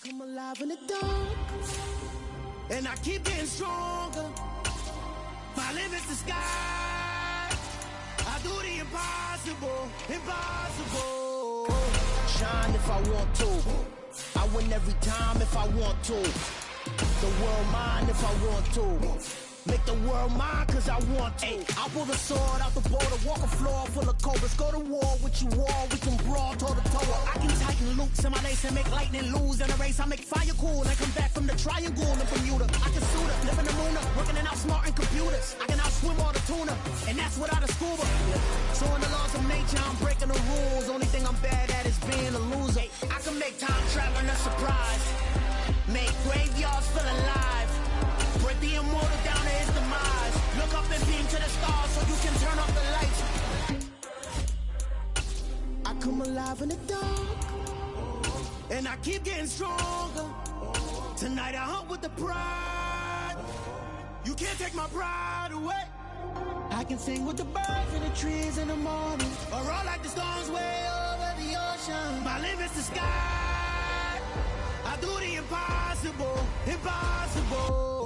come alive in the dark, and I keep getting stronger. My limit's the sky. I do the impossible, impossible. Shine if I want to. I win every time if I want to. The world mine if I want to. Make the world mine cause I want to. I pull the sword out the border, walk a floor full of cobras. Go to war with you all, we can brawl toe to toe. I can tighten loops in my lace and make lightning lose in a race. I make fire cool and come back from the triangle in Bermuda. I can suit her, live in the moon, working and outsmarting computers. I can outswim all the tuna. and that's without a scuba. So in the laws of nature, I'm breaking the rules. Only thing I'm bad at is being a loser. I can make time traveling a surprise. Make graveyards feel alive. Break the immortal down to his demise. Look up and beam to the stars so you can turn off the lights. I come alive in the dark, and I keep getting stronger. Tonight I hunt with the pride. You can't take my pride away. I can sing with the birds and the trees in the morning, or roll like the storms way over the ocean. My limit's the sky. I do the impossible, impossible.